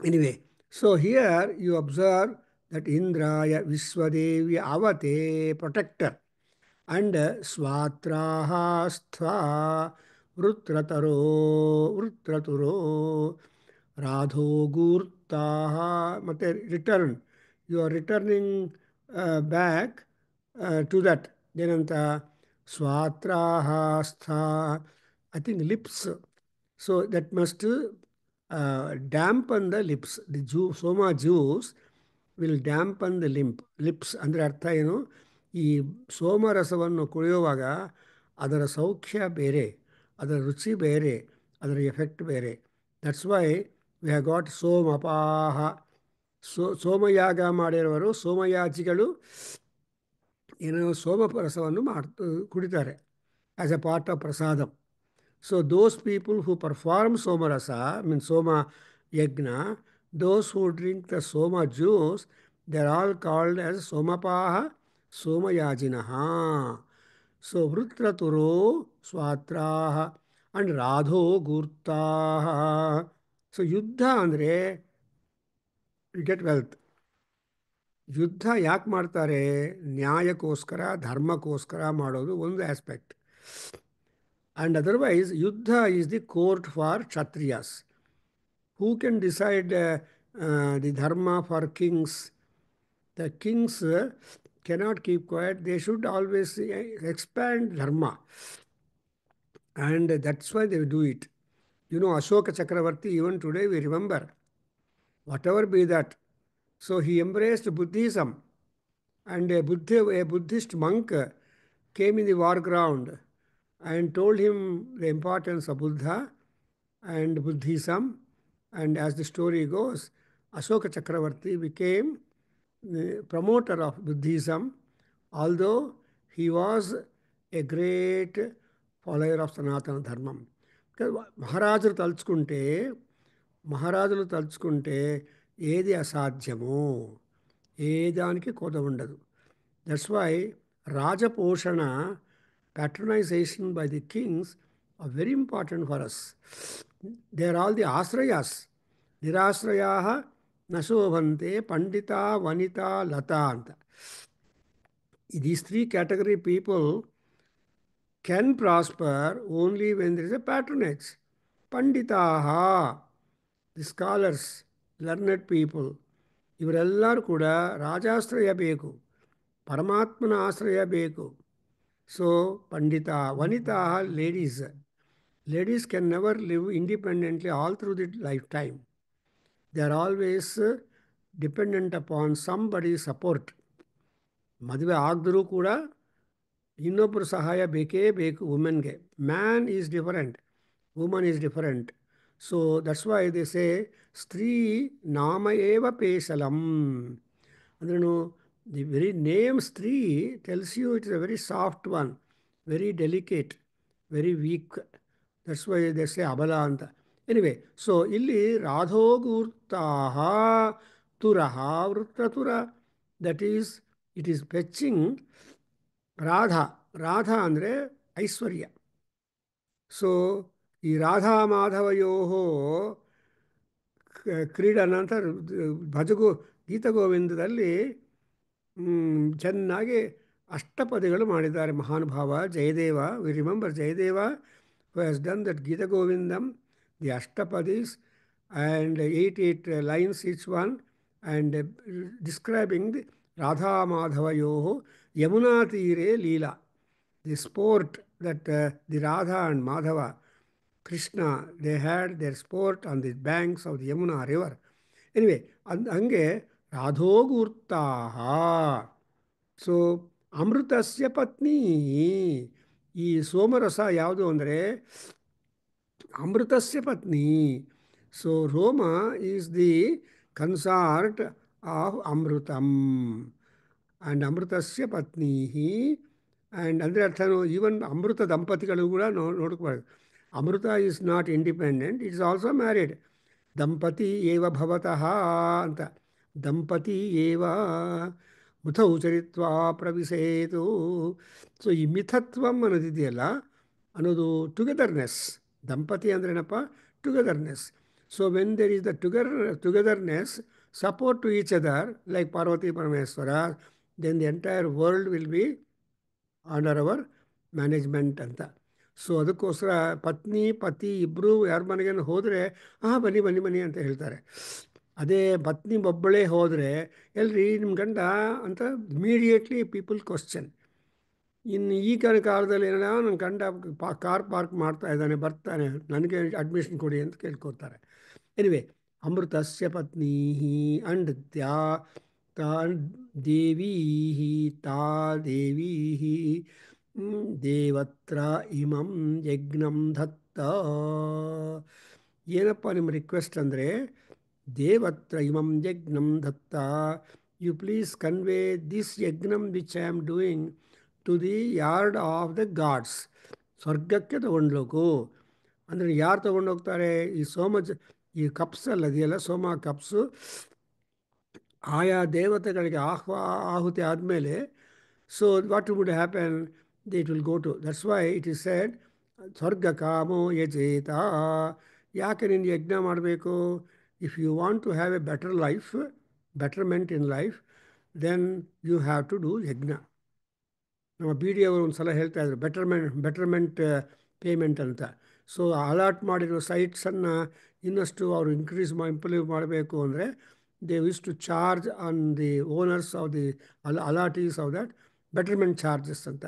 Anyway, so here you observe that Indraya Vishwadevya Avate, protector, and Swatraha Stha Vrutraturo Radho Gurtaha, ಮತ್ತೆ return, you are returning back to that. ಏನಂತ ಸ್ವಾತ್ರಾಹ ಸ್ಥಾ, I think lips. So that must dampen the lips. The soma juice will dampen the lips. ಅಂದರೆ ಅರ್ಥ ಏನು, ಈ ಸೋಮರಸವನ್ನು ಕುಡಿಯುವಾಗ ಅದರ ಸೌಖ್ಯ ಬೇರೆ, ಅದರ ರುಚಿ ಬೇರೆ, ಅದರ ಎಫೆಕ್ಟ್ ಬೇರೆ. That's why we have got ಸೋಮಪಾಹ. ಸೋಮಯಾಗ ಮಾಡಿರುವರು, ಸೋಮಯಾಜಿಗಳು ಏನೋ ಸೋಮರಸವನ್ನು ಕುಡಿತಾರೆ ಆ್ಯಸ್ ಎ ಪಾರ್ಟ್ ಆಫ್ ಪ್ರಸಾದಂ. So those people who perform somarasa, mean soma yajna, those who drink the soma juice, they are all called as somapaha, somayajinaha. So vrutraturo swatraha and radho gurtaha. So yuddha ಅಂದರೆ you get wealth. ಯುದ್ಧ ಯಾಕೆ ಮಾಡ್ತಾರೆ? ನ್ಯಾಯಕ್ಕೋಸ್ಕರ, ಧರ್ಮಕ್ಕೋಸ್ಕರ ಮಾಡೋದು ಒಂದು aspect. And otherwise, Yuddha is the court for Kshatriyas. Who can decide the dharma for kings? The kings cannot keep quiet. They should always expand dharma. And that's why they do it. You know, Ashoka Chakravarti, even today we remember, whatever be that. So he embraced Buddhism. And a Buddhist monk came in the war ground and told him the importance of Buddha and Buddhism. And as the story goes, Ashoka Chakravarti became the promoter of Buddhism, although he was a great follower of Sanatana Dharmam. మహారాజులు తలుచుకుంటే మహారాజులు తలుచుకుంటే ఏది అసాధ్యమో ఏ దానికి కొద ఉండదు. That's why రాజపోషణ patronization by the kings are very important for us. They are all the asrayas. Nirasrayaha nashovante pandita vanita lata anta. These three category people can prosper only when there is a patronage. Panditaha, the scholars, learned people, ಇವರೆಲ್ಲರೂ ಕೂಡ ರಾಜಾಶ್ರಯ ಬೇಕು, ಪರಮಾತ್ಮನ ಆಶ್ರಯ ಬೇಕು. So ಪಂಡಿತ ವನಿತಾ, ladies. Ladies can never live independently all through the lifetime. They are always dependent upon somebody's support. ಮದುವೆ ಆಗದರೂ ಕೂಡ ಇನ್ನೊಬ್ಬರು ಸಹಾಯ ಬೇಕೇ ಬೇಕು ವುಮೆನ್ಗೆ. Man is different, woman is different. So that's why they say ಸ್ತ್ರೀ ನಾಮ ಏವ ಪೇಶಲಂ. ಅಂದ್ರೂ ದಿ ವೆರಿ ನೇಮ್ ಸ್ತ್ರೀ tells you it is a very soft one, very delicate, very weak. That's why they say ಅಬಲ ಅಂತ. ಎನಿವೆ, ಸೊ ಇಲ್ಲಿ ರಾಧೋಗೂರ್ತಾಹ ತುರಹ ವೃತ್ರತುರ, that is it is fetching ರಾಧಾ. ರಾಧಾ ಅಂದರೆ ಐಶ್ವರ್ಯ. ಸೊ ಈ ರಾಧಾ ಮಾಧವಯೋ ಕ್ರೀಡಾ ನಂತರ ಗೀತಗೋವಿಂದದಲ್ಲಿ ಚೆನ್ನಾಗಿ ಅಷ್ಟಪದಿಗಳು ಮಾಡಿದ್ದಾರೆ ಮಹಾನುಭಾವ Jayadeva. We remember Jayadeva who has done that Gita Govindam, the Ashtapadis, and 8 lines each one, and describing the Radha Madhavayoho Yamuna Tire Leela, the sport that the Radha and Madhava, Krishna, they had their sport on the banks of the Yamuna river. Anyway, ಹಂಗೆ ರಾಧೋಗೂರ್ತಾಹ. So ಅಮೃತಸ್ಯ ಪತ್ನಿ, ಈ ಸೋಮರಸ ಯಾವುದು ಅಂದರೆ ಅಮೃತಸ್ಯ ಪತ್ನಿ. So ರೋಮ is the consort of ಅಮೃತಂ and ಅಮೃತಸ್ಯ ಪತ್ನಿ. ಆ್ಯಂಡ್ ಅಂದರೆ ಅರ್ಥನು ಈವನ್ ಅಮೃತ ದಂಪತಿಗಳು ಕೂಡ ನೋಡ್ಕೋಬಾರ್ದು. ಅಮೃತ is not independent, it is also married. ದಂಪತಿ ಏವ ಭವತಃ ಅಂತ, ದಂಪತಿ ಏವ ಮುಥೌ ಚರಿತ್ವಾ ಪ್ರವಿಶೇತು. ಸೊ ಈ ಮಿಥತ್ವಂ ಅನ್ನೋದಿದೆಯಲ್ಲ, ಅನ್ನೋದು ಟುಗೆದರ್ನೆಸ್. ದಂಪತಿ ಅಂದ್ರೇನಪ್ಪ? Togetherness. So when there is the togetherness, support to each other, like Parvati Parameshwara, then the entire world will be under our management ಅಂತ. ಸೊ ಅದಕ್ಕೋಸ್ಕರ ಪತ್ನಿ ಪತಿ ಇಬ್ಬರು ಯಾರ ಮನೆಗೇನು ಹೋದರೆ ಬನ್ನಿ ಬನ್ನಿ ಬನ್ನಿ ಅಂತ ಹೇಳ್ತಾರೆ. ಅದೇ ಪತ್ನಿ ಒಬ್ಬಳೇ ಹೋದರೆ ಎಲ್ರಿ ನಿಮ್ಮ ಗಂಡ ಅಂತ ಇಮಿಡಿಯೇಟ್ಲಿ ಪೀಪಲ್ ಕ್ವಶ್ಚನ್. ಇನ್ನು ಈ ಕಾಲದಲ್ಲಿ ಏನೋ ನನ್ನ ಗಂಡ ಕಾರ್ ಪಾರ್ಕ್ ಮಾಡ್ತಾ ಇದ್ದಾನೆ, ಬರ್ತಾನೆ, ನನಗೆ ಅಡ್ಮಿಷನ್ ಕೊಡಿ ಅಂತ ಕೇಳ್ಕೊತಾರೆ. ಎನಿವೆ, ಅಮೃತಸ್ಯ ಪತ್ನಿ ಅಂಡ್ ದೇವೀ ತಾ ದೇವೀ ದೇವತ್ರ ಇಮಂ ಯಜ್ಞಂ ದತ್ತ. ಏನಪ್ಪ ನಿಮ್ಮ ರಿಕ್ವೆಸ್ಟ್ ಅಂದರೆ, ದೇವತ್ರ ಇಮಂ ಯಜ್ಞಂ ದತ್ತ, ಯು ಪ್ಲೀಸ್ ಕನ್ವೇ ದಿಸ್ ಯಜ್ಞಂ which I am doing to the yard of the gods. ಸ್ವರ್ಗಕ್ಕೆ ತೊಗೊಂಡೋಗು ಅಂದರೆ ಯಾರು ತೊಗೊಂಡೋಗ್ತಾರೆ? ಈ ಕಪ್ಸ್ ಅಲ್ಲದೆಯಲ್ಲ, ಸೋಮ ಕಪ್ಸು, ಆಯಾ ದೇವತೆಗಳಿಗೆ ಆಹುತಿ ಆದಮೇಲೆ, so what would happen? It will go to, that's why it is said ಸ್ವರ್ಗ ಕಾಮೋ ಯಜೇತ. ಯಾಕೆ ನೀನು ಯಜ್ಞ ಮಾಡಬೇಕು? If you want to have a better life, betterment in life, then you have to do yajna. ನಮ್ಮ ಬಿ ಡಿ ಅವರು ಒಂದು ಸಲ ಹೇಳ್ತಾ ಇದ್ರು, ಬೆಟರ್ಮೆಂಟ್ ಪೇಮೆಂಟ್ ಅಂತ. ಸೊ ಅಲಾಟ್ ಮಾಡಿರೋ ಸೈಟ್ಸನ್ನು ಇನ್ನಷ್ಟು ಅವರು ಇಂಪ್ರೂವ್ ಮಾಡಬೇಕು ಅಂದರೆ they wish to charge on the owners of the ಅಲಾಟೀಸ್ of that betterment charges ಅಂತ.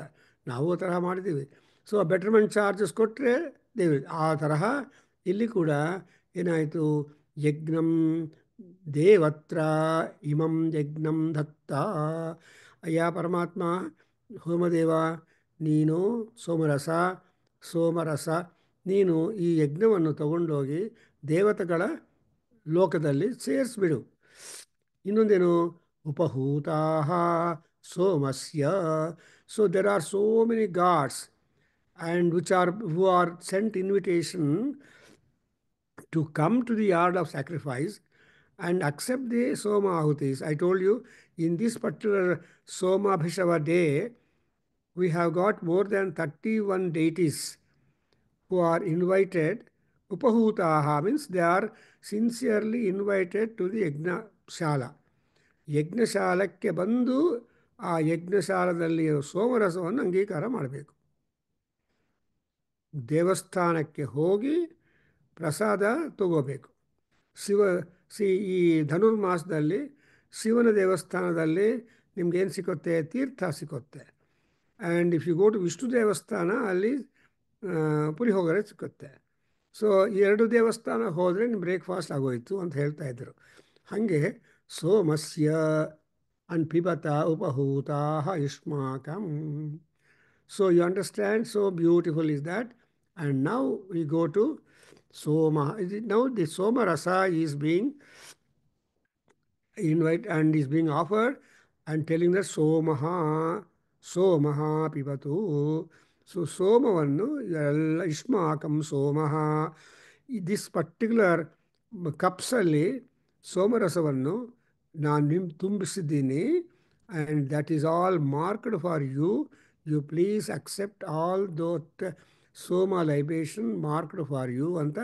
ನಾವು ಆ ತರಹ ಮಾಡಿದ್ದೀವಿ. ಸೊ ಬೆಟರ್ಮೆಂಟ್ ಚಾರ್ಜಸ್ ಕೊಟ್ಟರೆ ಆ ತರಹ ಇಲ್ಲಿ ಕೂಡ ಏನಾಯಿತು, ಯಜ್ಞಂ ದೇವತ್ರ ಇಮಂ ಯಜ್ಞಂ ದತ್ತ. ಅಯ್ಯ ಪರಮಾತ್ಮ, ಹೋಮದೇವ, ನೀನು ಸೋಮರಸ ನೀನು ಈ ಯಜ್ಞವನ್ನು ತಗೊಂಡೋಗಿ ದೇವತೆಗಳ ಲೋಕದಲ್ಲಿ ಸೇರಿಸ್ಬಿಡು. ಇನ್ನೊಂದೇನು, ಉಪಹೂತಾ ಸೋಮಸ್ಯ. So there are so many gods and who are sent invitation to come to the yard of sacrifice and accept the Soma Ahutis. I told you, in this particular Soma Bhishava day, we have got more than 31 deities who are invited. Upahutaha means they are sincerely invited to the Yajna Shala. ಯಜ್ಞಶಾಲಕ್ಕೆ ಬಂದು ಆ ಯಜ್ಞಶಾಲದಲ್ಲಿ ಸೋಮರಸವನ್ನು ಅಂಗೀಕಾರ ಮಾಡಬೇಕು. ದೇವಸ್ಥಾನಕ್ಕೆ ಹೋಗಿ ಪ್ರಸಾದ ತಗೋಬೇಕು. ಈ ಧನುರ್ಮಾಸದಲ್ಲಿ ಶಿವನ ದೇವಸ್ಥಾನದಲ್ಲಿ ನಿಮ್ಗೇನು ಸಿಗುತ್ತೆ? ತೀರ್ಥ ಸಿಗುತ್ತೆ. And if you go to Vishnu ದೇವಸ್ಥಾನ, ಅಲ್ಲಿ ಪುಳಿಹೋಗರೆ ಸಿಗುತ್ತೆ. ಸೊ ಈ ಎರಡು ದೇವಸ್ಥಾನ ಹೋದರೆ ನಿಮ್ಮ ಬ್ರೇಕ್ಫಾಸ್ಟ್ ಆಗೋಯ್ತು ಅಂತ ಹೇಳ್ತಾ ಇದ್ದರು. ಹಾಗೆ ಸೋಮಸ್ಯ and ಪಿಬತ ಉಪಹೂತಾ ಯುಷ್ಮಾಕಂ. So you understand, so beautiful is that. And now we go to Soma. Now the Soma Rasa is being invited and is being offered and telling that Somaha Pibatu. So Somavannu Ishmakam Somaha. This particular cups ಅಲ್ಲಿ ಸೋಮರಸವನ್ನು ನಾನು ತುಂಬಿಸಿದ್ದೀನಿ, and that is all marked for you. You please accept all that Soma libation marked for you ಅಂತ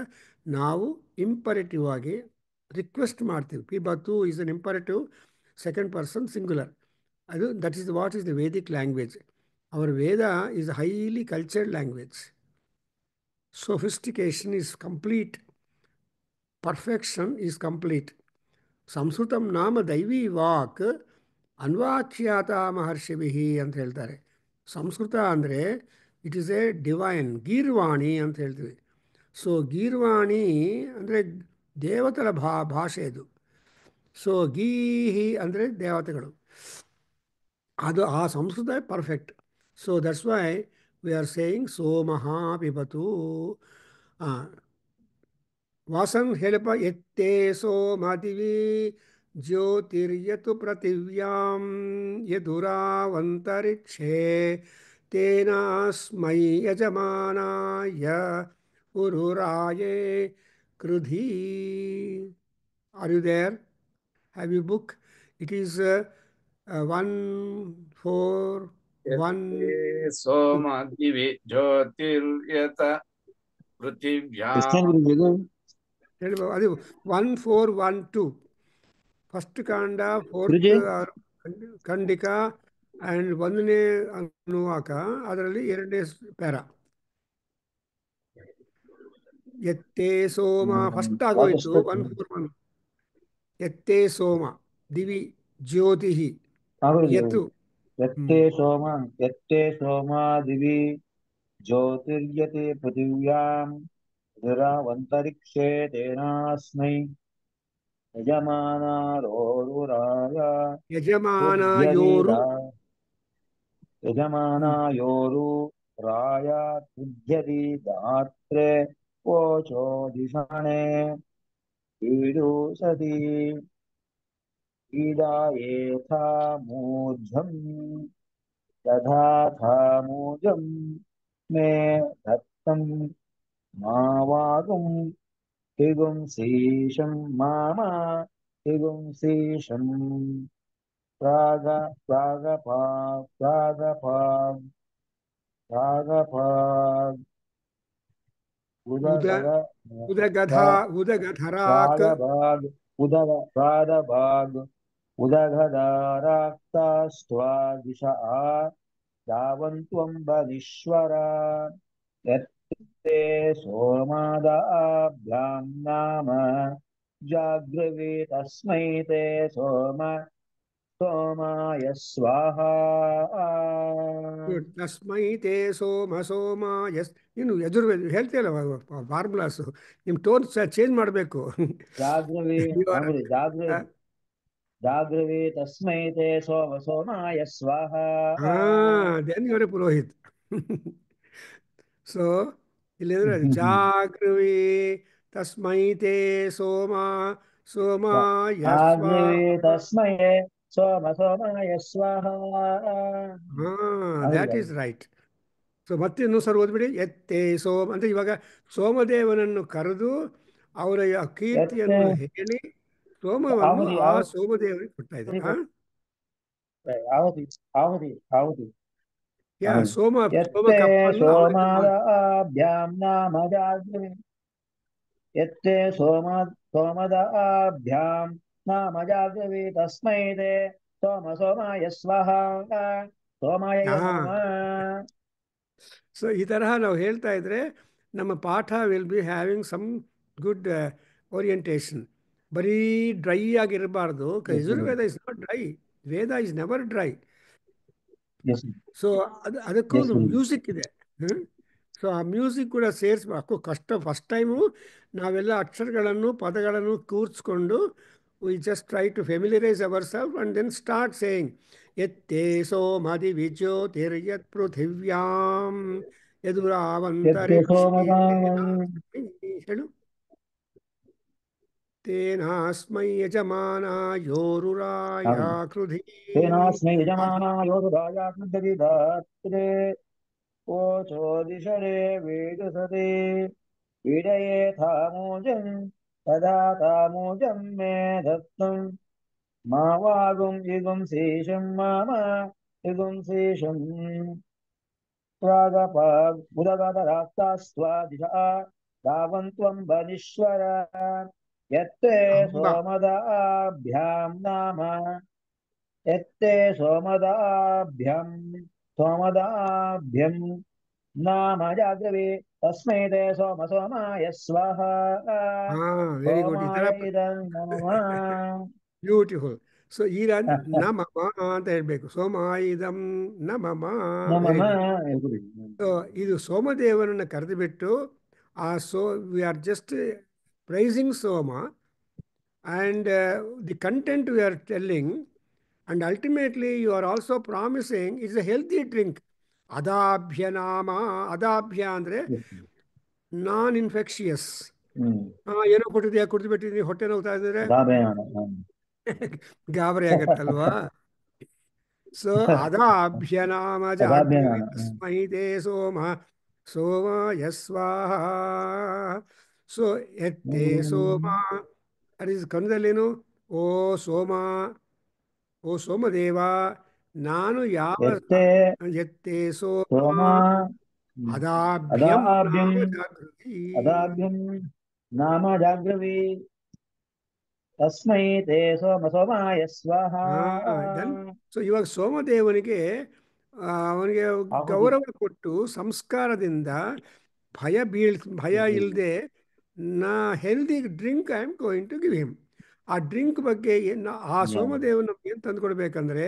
ನಾವು imperative ಆಗಿ request ಮಾಡ್ತೀವಿ. ಪಿಬತು is an imperative, second person singular. ಅದು that is what is the Vedic language. Our Veda is highly cultured language. Sophistication is complete. Perfection is complete. ಸಂಸ್ಕೃತಂ ನಾಮ ದೈವಿ ವಾಕ್ ಅನ್ವಾಖ್ಯಾತ ಮಹರ್ಷಿಭಿ ಅಂತ ಹೇಳ್ತಾರೆ. ಸಂಸ್ಕೃತ ಅಂದರೆ ಇಟ್ ಈಸ್ ಎ ಡಿವೈನ್, ಗೀರ್ವಾಣಿ ಅಂತ ಹೇಳ್ತೀವಿ. ಸೊ ಗೀರ್ವಾಣಿ ಅಂದರೆ ದೇವತೆಗಳ ಭಾಷೆ ಇದು. ಸೊ ಗೀಹಿ ಅಂದರೆ ದೇವತೆಗಳು, ಅದು ಆ Sanskrit perfect. So that's why we are saying ಸೋಮಃ ಪಿಬತು. ವಾಸನ್ ಹೇಳಪ್ಪ, ಎತ್ತೇ ಸೋಮದಿವಿ ಜ್ಯೋತಿರ್ಯತು ಪೃಥಿವ್ಯಾಂ ಯದುರಾವಂತರಿಕ್ಷೇ ತೇನಾಸ್ಮೈ ಯಜಮಾನಾಯ ಉರುರಾಯೇ ಕೃಧಿ. Are you there? Have you book? It is 141 ಸೋಮ ದಿವಿ ಜ್ಯೋತಿರ್ಯತ ಪೃಥಿವ್ಯಾಂ. ಹೇಳ್ಬೋದು. ಅದು 1412 ಫಸ್ಟ್ ಕಾಂಡ, ಫೋರ್ತ್ ಖಂಡಿಕ ಆ್ಯಂಡ್ 1ನೇ ಅನುವಾಕ, ಅದರಲ್ಲಿ 2ನೇ ಪ್ಯಾರ. ಎತ್ತೇ ಸೋಮ ಫಸ್ಟ್ ಆಗೋಯ್ತು. 141 ಎತ್ತೇ ಸೋಮ ದಿವಿ ಜ್ಯೋತಿ ಯತು. ಯತ್ತೇ ಸೋಮ ದಿವಿ ಜ್ಯೋತಿರ್ಯತೆ ಪೃಥಿವ್ಯಾಂ ದುರಾವಂತರಿಕ್ಷೇ ತೇನಾಸ್ಮೈ ಯಜಮಾನಯೋರು ರಾಯ ತುಧ್ಯತಿ ದಾತ್ರೆ ವೋಚೋದಿಷಣೆ ಈಡು ಸತಿ ಈದಾಯೇಥಾ ಮೂರ್ಧಂ ತಥಾ ಮೂಜಂ ಮೇ ದತ್ತಂ ಮಾವಾಗುಂ ಹಿಗುಂಸೀಶಂ ಮಾಮಾ ಹಿಗುಂಸೀಶಂ ಪ್ರಾಗಪಾಗ್ ಉದಗಧಾರಾಕ್ತಾಸ್ತ್ವಾ ದಿಶ ಯಾವಂತ್ವಂಬನೀಶ್ವರ. ते सोमादाभ्यां नाम जागृवे तस्मै ते सोमाय स्वाहा ತಸ್ಮೈ ತೇ ಸೋಮ ಸೋಮ ಎಸ್ ನೀನು ಯಜುರ್ವೇದ ಹೇಳ್ತೀಯಲ್ಲ ಫಾರ್ಮುಲಾಸು ನಿಮ್ಮ ಟೋನ್ ಚೇಂಜ್ ಮಾಡಬೇಕು. जागृवे जागृवे तस्मै ते सोमाय स्वाहा ದೆನ್ ಇವರೇ ಪುರೋಹಿತ್. ಸೊ ಇಲ್ಲಿಂದ್ರೆ ಜಾಗೃವಿ ತಸ್ಮೈ ತೇ ಸೋಮ ಸೋಮಾಯ जागृवे ಸ್ವಾಹ. तस्मै सोमाय स्वाहा ದ್ಯಾಟ್ ಈಸ್ ರೈಟ್. ಸೊ ಮತ್ತೆ ಇನ್ನೂ ಸರ್ ಓದ್ಬಿಡಿ. ಎತ್ತೆ ಸೋಮ ಅಂದರೆ ಇವಾಗ ಸೋಮದೇವನನ್ನು ಕರೆದು ಅವರ ಕೀರ್ತಿಯನ್ನು ಹೇಳಿ ಸೋಮವನ್ನು आहुति ಆ ಸೋಮದೇವನಿಗೆ ಕೊಡ್ತಾ ಇದೆ. आहुति आहुति आहुति ಸೋಮ यत्ते ಕಪ್ಪನ್ನು ಅವನಿಗೆ सोमादाभ्यां नाम जागृवे यत्ते सोमदाभ्यां नाम जागृवे तस्मै ते सोमाय स्वाहा सोमाय नमः ಸೊ ಈ ತರಹ ನಾವು ಹೇಳ್ತಾ ಇದ್ರೆ ನಮ್ಮ ಪಾಠ will be having some good orientation. ಬರೀ ಡ್ರೈ ಆಗಿರಬಾರ್ದು. Yajurveda is not dry, Veda is never dry. Yes, so ಅದಕ್ಕೂ yes, ಮ್ಯೂಸಿಕ್ ಇದೆ. ಸೊ ಆ ಮ್ಯೂಸಿಕ್ ಕೂಡ ಸೇರಿಸ್ಬೇಕು. ಕಷ್ಟ ಫಸ್ಟ್ ಟೈಮು ನಾವೆಲ್ಲ ಅಕ್ಷರಗಳನ್ನು ಪದಗಳನ್ನು ಕೂರಿಸ್ಕೊಂಡು we just try to familiarise our self and then start saying ಎತ್ತೇ ಸೋಮದಿ ವಿಜ್ಯೋತಿರ್ಯತ್ ಪೃಥಿವ್ಯಾಂ यत्ते ಯದುರಾವಂತರಿಕ್ಷೇ सोमदाभ्यां ಹೇಳು. ತೇನಾಸ್ಮೈ ಯಜಮಾನಾಯೋರುರಾಯ ಕೃಧಿ तेनास्मै यजमानायोरुदायात्मदविधात्रे ओचोदिशरे वेदसते पीडयेथामोजं तदा तामोजं मे दत्तं मा वागुं युगुं शेषं मामा युगुं शेषं प्रागपागुदगदराक्तास्त्वादिशा धावन्त्वं बनीश्वर यत्ते ಅಂಬ सोमदाभ्यां नाम यत्ते सोमदाभ्यं नाम जागृवे तस्मै ते सोमाय स्वाहा ವೆರಿ ಗುಡ್. ಈ ಥರ सोमाय इदं नमः ಬ್ಯೂಟಿಫುಲ್. ಸೊ ಈ ನಮಮ ಅಂತ ಹೇಳ್ಬೇಕು. ಸೋಮಾಯಿದಂ ನಮಮ ವೆರಿ नमः ಗುಡ್. ಸೊ ಇದು ಸೋಮದೇವನನ್ನು ಕರೆದು ಬಿಟ್ಟು we are just pricing Soma and the content we are telling and ultimately you are also promising it's a healthy drink. ಅದಾಭ್ಯ ನಾಮ ಅದಾಭ್ಯ ಅಂದರೆ ನಾನ್ ಇನ್ಫೆಕ್ಷಿಯಸ್. ಏನೋ ಕೊಟ್ಟಿದ್ಯಾ, ಕುಡಿದು ಬಿಟ್ಟಿದ್ದೀನಿ, ಹೊಟ್ಟೆ ನೋವ್ತಾ ಇದ್ದಾರೆ, ಗಾಬರಿ ಆಗತ್ತಲ್ವಾ. ಸೊ ಅದಾಭ್ಯ ನಾಮ ಜಾಗೃವಿ ತಸ್ಮೈ ತೇ ಸೋಮಾಯ ಸ್ವಾಹ. ಸೊ ಎತ್ತೇ ಸೋಮ ಅದು ಕನ್ನಡದಲ್ಲೇನು? ಓ ಸೋಮ, ಓ ಸೋಮದೇವ, ನಾನು ಯಾವ ಎತ್ತೇ ಸೋಮ ಅದಾಭ್ಯಂ ನಾಮ ಜಾಗೃತಿ नाम जागृवी तस्मै ते सोमाय स्वाहा. ಸೊ ಇವಾಗ ಸೋಮದೇವನಿಗೆ ಅವನಿಗೆ ಗೌರವ ಕೊಟ್ಟು ಸಂಸ್ಕಾರದಿಂದ ಭಯ ಇಲ್ಲದೆ healthy drink I am going to give him. ಆ ಡ್ರಿಂಕ್ ಬಗ್ಗೆ ಆ ಸೋಮದೇವ ನಮ್ಗೆ ಏನು ತಂದುಕೊಡ್ಬೇಕಂದ್ರೆ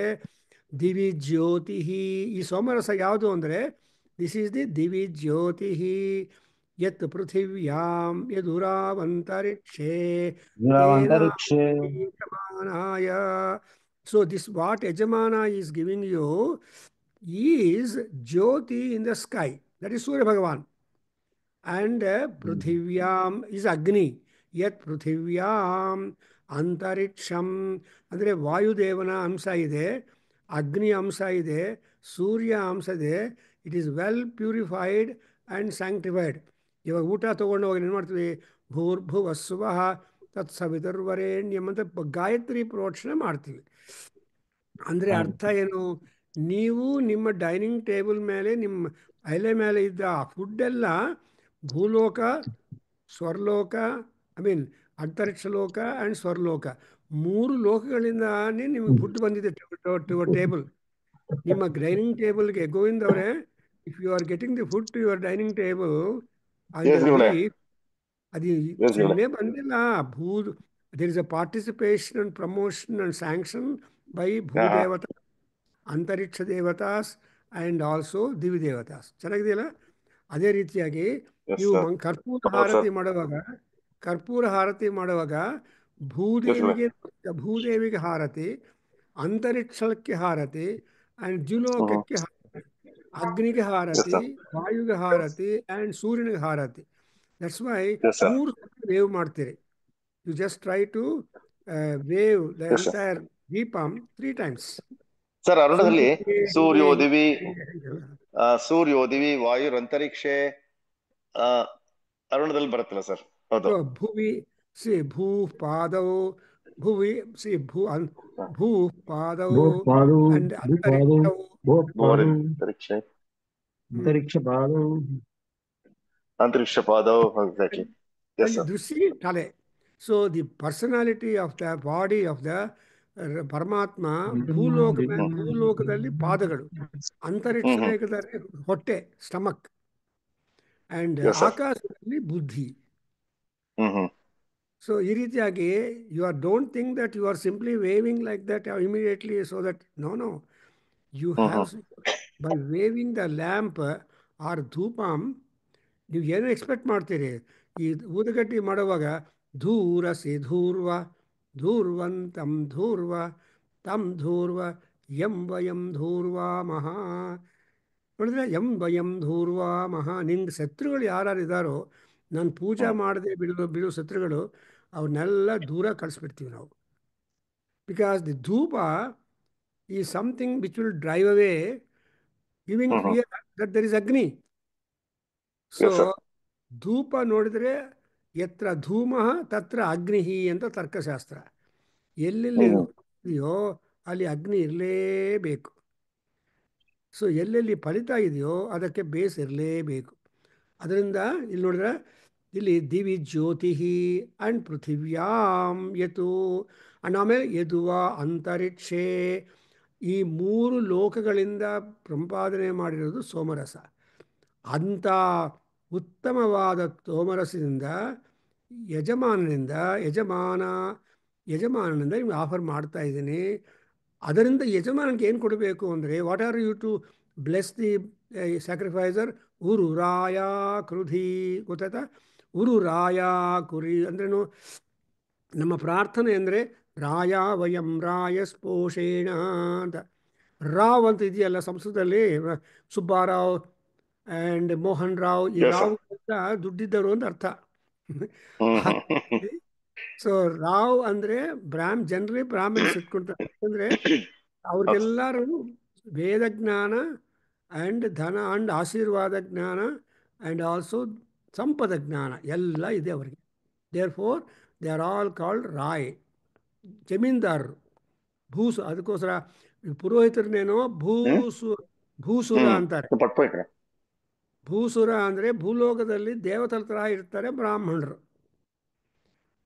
ದಿವಿ ಜ್ಯೋತಿ. ಈ ಸೋಮರಸ ಯಾವುದು ಅಂದರೆ ದಿಸ್ ಈಸ್ ದಿ ದಿವಿ ಜ್ಯೋತಿ ಯತ್ ಪೃಥಿವ್ಯಾಂ ಯದುರಾವಂತರಿಕ್ಷೇ ಯಜಮಾನಾಯ. So this what yajamana is giving you is jyoti in the sky, that is Surya Bhagavan. And ಪೃಥಿವ್ಯಾಂ ಈಸ್ ಅಗ್ನಿ. ಯತ್ ಪೃಥಿವ್ಯಾಂ ಅಂತರಿಕ್ಷಂ ಅಂದರೆ ವಾಯುದೇವನ ಅಂಶ ಇದೆ, ಅಗ್ನಿ ಅಂಶ ಇದೆ, ಸೂರ್ಯ ಅಂಶ ಇದೆ. It is well purified and sanctified. ಇವಾಗ ಊಟ ತೊಗೊಂಡು ಹೋಗಿ ಏನು ಮಾಡ್ತೀವಿ? ಭೂರ್ಭುವಸ್ಸುವಃ ತತ್ಸವಿತುರ್ವರೆಣ್ಯಂ ಅಂತ ಗಾಯತ್ರಿ ಪ್ರೋಕ್ಷಣೆ ಮಾಡ್ತೀವಿ. ಅಂದರೆ ಅರ್ಥ ಏನು? ನೀವು ನಿಮ್ಮ ಡೈನಿಂಗ್ ಟೇಬಲ್ ಮೇಲೆ, ನಿಮ್ಮ ಎಲೆ ಮೇಲೆ ಇದ್ದ ಫುಡ್ಡೆಲ್ಲ ಭೂಲೋಕ, ಸ್ವರ್ಲೋಕ, ಅಂತರಿಕ್ಷ ಲೋಕ ಆ್ಯಂಡ್ ಸ್ವರ್ಲೋಕ, 3 ಲೋಕಗಳಿಂದಾನೇ ನಿಮಗೆ ಫುಡ್ ಬಂದಿದೆ ಟು ಟೇಬಲ್. ನಿಮ್ಮ ಡೈನಿಂಗ್ ಟೇಬಲ್ಗೆ ಗೋವಿಂದ್ ಅವರೇ, if you are getting the food to your dining table, and yes ಗುರುಗಳೇ. ಅದು ಎಸ್ ಗುರುಗಳೇ. ಸುಮ್ಮನೆ ಬಂದಿಲ್ಲ. ಭೂ there is a participation and promotion and sanction by ಹಾ ಹಾ. ಭೂದೇವತಾ, ಅಂತರಿಕ್ಷ ದೇವತಾಸ್ ಆ್ಯಂಡ್ ಆಲ್ಸೋ ದಿವಿ ದೇವತಾಸ್. ಚೆನ್ನಾಗಿದೆಯಲ್ಲ? ಅದೇ ರೀತಿಯಾಗಿ ಎಸ್ ನೀವು ಸರ್. ಕರ್ಪೂರ ಹೌದು ಸರ್. ಹಾರತಿ ಮಾಡುವಾಗ ಎಸ್ ಗುರುಗಳೇ. ಭೂದೇವಿಗೆ ಭೂದೇವಿಗೆ ಹಾರತಿ, ಅಂತರಿಕ್ಷಕ್ಕೆ ಹಾರತಿ ಆ್ಯಂಡ್ ದ್ಯುಲೋಕಕ್ಕೆ ಹಾರತಿ, ಅಗ್ನಿಗೆ ಎಸ್ ಹಾರತಿ, ಸರ್. ವಾಯುಗೆ ಹಾರತಿ ಆ್ಯಂಡ್ ಸೂರ್ಯನಿಗೆ ಹಾರತಿ. That's why yes sir. 3 wave ಮಾಡ್ತೀರಿ. You just try to wave the yes sir. Entire deepam 3 times. Sir, ಅರುಣದಲ್ಲಿ ಸೂರ್ಯೋದಿವಿ ಸೂರ್ಯ ಸೂರ್ಯೋದಿವಿ ವಾಯುರಂತರಿಕ್ಷೆ ಅರುಣದಲ್ಲಿ ಬರುತ್ತಲ್ಲ ಸರ್? ಹೌದು. ಭುವಿ ಸಿ ಭೂ ಪಾದೌ ಭುವಿ ಸಿ ಹಾ. ಭೂ ಪಾದೌ ಭೂಪಾಲು ಅಂಡ್ ಭೂಪಾಲು ಅಂತರಿಕ್ಷೌ. ಭೂಪಾಲು ಅಂತರಿಕ್ಷ ಅಂತರಿಕ್ಷ ಪಾಲು. ಅಂತರಿಕ್ಷ ಪಾದವ್. Exactly. Yes And sir. you see, Tale. So the personality of the body of the Paramatma, ಭೂಲೋಕದಲ್ಲಿ ಪಾದಗಳು, ಅಂತರಿಕ್ಷ ಹ್ಮ್ ಹ್ಮ್. ರೇಖದಲ್ಲಿ ಹೊಟ್ಟೆ, ಸ್ಟಮಕ್, ಅಂಡ್ ಎಸ್ ಸರ್. ಆಕಾಶದಲ್ಲಿ ಬುದ್ಧಿ. ಹ್ಮ್ ಹ್ಮ್. ಸೊ ಈ ರೀತಿಯಾಗಿ don't think that you are simply waving like that immediately, so that no you hmm have hmm. By waving the lamp or dhoopam. ನೀವು ಏನು ಎಕ್ಸ್ಪೆಕ್ಟ್ ಮಾಡ್ತೀರಿ? ಈ ಊದುಗಡ್ಡಿ ಮಾಡುವಾಗ ಧೂರಸಿ ಧೂರ್ವ ಧೂರ್ವಂತಂ ಧೂರ್ವ ತಂ ಧೂರ್ವ ಯಂ ವಯಂ ಧೂರ್ವ ಮಹಾ. ನೋಡಿದ್ರೆ ಯಂ ವಯಂ ಧೂರ್ವ ಮಹಾ. ನಿಂಗೆ ಶತ್ರುಗಳು ಯಾರು ಇದ್ದಾರೋ, ನಾನು ಪೂಜಾ ಮಾಡದೆ ಬಿಡು ಶತ್ರುಗಳು, ಅವನ್ನೆಲ್ಲ ದೂರ ಕಳಿಸ್ಬಿಡ್ತೀವಿ ನಾವು. ಬಿಕಾಸ್ ದಿ ಧೂಪ ಈ something which will drive away giving hmm hmm. Fear that there is Agni. So yes sir. ಧೂಪ ನೋಡಿದರೆ ಯತ್ರ ಧೂಮ ತತ್ರ ಅಗ್ನಿ ಅಂತ ತರ್ಕಶಾಸ್ತ್ರ. ಎಲ್ಲೆಲ್ಲಿ ಹ್ಮ್ ಹ್ಮ್. ಇದೆಯೋ ಅಲ್ಲಿ ಅಗ್ನಿ ಇರಲೇಬೇಕು. ಸೊ ಎಲ್ಲೆಲ್ಲಿ ಫಲಿತ ಇದೆಯೋ ಅದಕ್ಕೆ ಬೇಸ್ ಇರಲೇಬೇಕು. ಅದರಿಂದ ಇಲ್ಲಿ ನೋಡಿದ್ರೆ ಇಲ್ಲಿ ದಿವಿ ಜ್ಯೋತಿ ಅಂಡ್ ಪೃಥಿವ್ಯಾಂ ಯತು ಅಂಡ್ ಆಮೇಲೆ ಯದುವ ಅಂತರಿಕ್ಷೇ. ಈ 3 ಲೋಕಗಳಿಂದ ಸಂಪಾದನೆ ಮಾಡಿರೋದು ಸೋಮರಸ. ಅಂಥ ಉತ್ತಮವಾದ ಸೋಮರಸದಿಂದ ಯಜಮಾನನಿಂದ ನಿಮ್ಗೆ ಆಫರ್ ಮಾಡ್ತಾ ಇದ್ದೀನಿ. ಅದರಿಂದ ಯಜಮಾನನಿಗೆ ಏನು ಕೊಡಬೇಕು ಅಂದರೆ, what are you to bless the sacrificer? ಉರು ರಾಯ ಕೃಧಿ. ಗೊತ್ತಾಯ್ತಾ? ಉರು ರಾಯ ಕುರಿ ಅಂದ್ರೇನು? ನಮ್ಮ ಪ್ರಾರ್ಥನೆ ಅಂದರೆ ರಾಯ ವಯಂ ರಾಯ ಸ್ಪೋಷೇಣ ಅಂತ. ರಾವ್ ಅಂತ ಇದೆಯಲ್ಲ ಸಂಸ್ಕೃತದಲ್ಲಿ, ಸುಬ್ಬಾರಾವ್ ಆ್ಯಂಡ್ ಮೋಹನ್ ರಾವ್, ಈ ಎಸ್ ರಾವ್ ಸರ್. ಅಂತ ದುಡ್ಡಿದ್ದರು ಅಂತ ಅರ್ಥ. ಹ್ಮ್ ಹ್ಮ್. ಸೊ ರಾವ್ ಅಂದರೆ ಜನರಲಿ ಬ್ರಾಹ್ಮಿನ್ಸ್ ಇಟ್ಕೊಳ್ತಾರೆ. ಅಂದರೆ ಅವ್ರಿಗೆಲ್ಲರೂ ವೇದಜ್ಞಾನ ಆ್ಯಂಡ್ ಧನ ಆ್ಯಂಡ್ ಆಶೀರ್ವಾದ ಜ್ಞಾನ ಆ್ಯಂಡ್ ಆಲ್ಸೋ ಸಂಪದ ಜ್ಞಾನ ಎಲ್ಲ ಇದೆ ಅವರಿಗೆ. Therefore they are all called rai, ಜಮೀನ್ದಾರರು. ಅದಕ್ಕೋಸ್ಕರ ಪುರೋಹಿತರನ್ನೇನೋ ಭೂಸುರ ಹ್ಮ್. ಅಂತಾರೆ. ಪಟ್ಪೋಯ್ತು. ಭೂಸುರ ಅಂದರೆ ಭೂಲೋಕದಲ್ಲಿ ದೇವತರ ಥರ ಇರ್ತಾರೆ ಬ್ರಾಹ್ಮಣರು.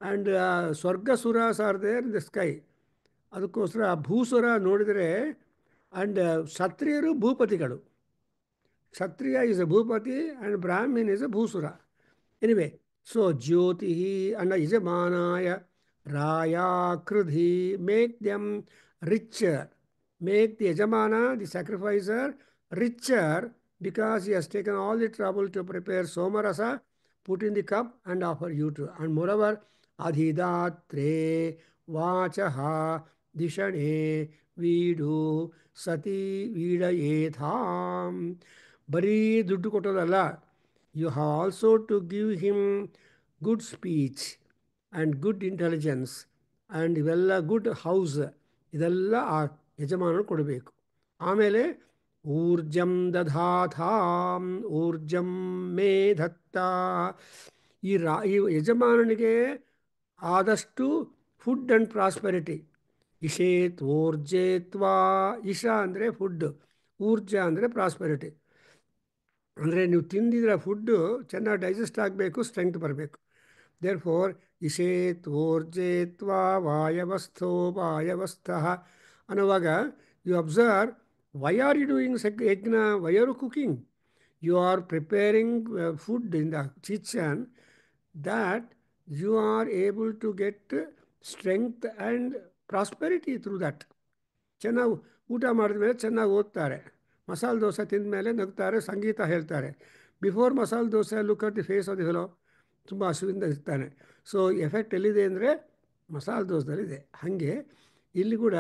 ಆ್ಯಂಡ್ ಸ್ವರ್ಗಸುರಾಸ್ are there in the sky. ಅದಕ್ಕೋಸ್ಕರ ಭೂಸುರ ನೋಡಿದರೆ, ಆ್ಯಂಡ್ ಕ್ಷತ್ರಿಯರು ಭೂಪತಿಗಳು. Kshatriya is a bhupati and Brahmin is a bhusura. Anyway, so ಜ್ಯೋತಿ ಅಂಡ್ ಯಜಮಾನಾಯ ರಾಯ ಕೃಧಿ make them richer. Make the yajamana, the sacrificer, richer because he has taken all the trouble to prepare somarasa, put in the cup and offer you to. And moreover, adhidatre vachaha dishane vidu sati vidayetham. ಬರೀ ದುಡ್ಡು ಕೊಟ್ಟೋದಲ್ಲ, you have also to give him good speech and good intelligence and ಇವೆಲ್ಲ good house, ಇದೆಲ್ಲ ಆ ಯಜಮಾನರು ಕೊಡಬೇಕು. ಆಮೇಲೆ ಊರ್ಜಂ ದಧಾಥಾಂ ಊರ್ಜಂ ಮೇ ದತ್ತ. ಈ ಯಜಮಾನನಿಗೆ ಆದಷ್ಟು ಫುಡ್ ಆ್ಯಂಡ್ ಪ್ರಾಸ್ಪೆರಿಟಿ. ಇಷೇತ್ ಊರ್ಜೇತ್ವಾ. ಇಶ ಅಂದರೆ ಫುಡ್, ಊರ್ಜ ಅಂದರೆ ಪ್ರಾಸ್ಪೆರಿಟಿ. ಅಂದರೆ ನೀವು ತಿಂದಿದ್ರೆ ಫುಡ್ಡು ಚೆನ್ನಾಗಿ ಡೈಜೆಸ್ಟ್ ಆಗಬೇಕು, ಸ್ಟ್ರೆಂತ್ ಬರಬೇಕು. ದೇರ್ ಫೋರ್ ಇಷೇತ್ ಊರ್ಜೇತ್ವಾ ವಾಯವಸ್ಥೋ ವಾಯವಸ್ಥಃ ಅನ್ನುವಾಗ you observe, why are you doing yajna, why are you cooking? you are preparing food in the kitchen, that you are able to get strength and prosperity through that. ಚೆನ್ನಾಗಿ ಊಟ ಮಾಡಿದ ಮೇಲೆ ಚೆನ್ನಾಗಿ ಓದ್ತಾರೆ, ಮಸಾಲೆ ದೋಸೆ ತಿಂದ ಮೇಲೆ ನಗ್ತಾರೆ, ಸಂಗೀತ ಹೇಳ್ತಾರೆ. Before masala dosa look at the face of the fellow, ತುಂಬ ಹಸುವಿಂದ ಇರ್ತಾನೆ. ಸೊ ಎಫೆಕ್ಟ್ ಎಲ್ಲಿದೆ ಅಂದರೆ ಮಸಾಲೆ ದೋಸೆದಲ್ಲಿದೆ. ಹಾಗೆ ಇಲ್ಲಿ ಕೂಡ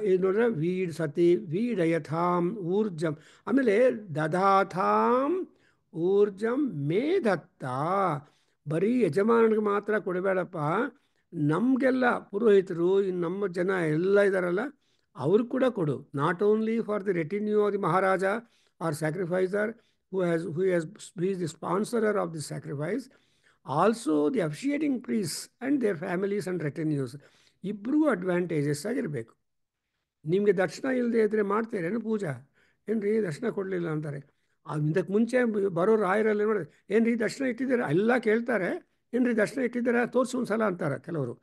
ಇದು ನೋಡಿದ್ರೆ ವೀಡ್ ಸತಿ ವೀಡಯಥಾಂ ಊರ್ಜಂ, ಆಮೇಲೆ ದಧಾಥಾಂ ಊರ್ಜಂ ಮೇಧತ್ತ. ಬರೀ ಯಜಮಾನಿಗೆ ಮಾತ್ರ ಕೊಡಬೇಡಪ್ಪ, ನಮಗೆಲ್ಲ ಪುರೋಹಿತರು ನಮ್ಮ ಜನ ಎಲ್ಲ ಇದ್ದಾರಲ್ಲ ಅವ್ರಿಗೆ ಕೂಡ ಕೊಡು. Not only for the retinue of the Maharaja or sacrificer who is the sponsorer of the sacrifice, also the officiating priests and their families and retinues. ಇಬ್ಬರಿಗೂ ಅಡ್ವಾಂಟೇಜಸ್ ಆಗಿರಬೇಕು. ನಿಮಗೆ ದರ್ಶನ ಇಲ್ಲದೆ ಇದ್ದರೆ ಮಾಡ್ತೀರೇನು ಪೂಜಾ? ಏನ್ರಿ ದರ್ಶನ ಕೊಡಲಿಲ್ಲ ಅಂತಾರೆ. ಇದಕ್ಕೆ ಮುಂಚೆ ಬರೋ ರಾಯರಲ್ಲಿ ನೋಡಿ, ಏನ್ರಿ ದರ್ಶನ ಇಟ್ಟಿದ್ದೀರಾ ಎಲ್ಲ ಕೇಳ್ತಾರೆ, ಏನ್ರಿ ದರ್ಶನ ಇಟ್ಟಿದ್ದೀರಾ ತೋರಿಸಿ ಒಂದು ಸಲ ಅಂತಾರೆ ಕೆಲವರು.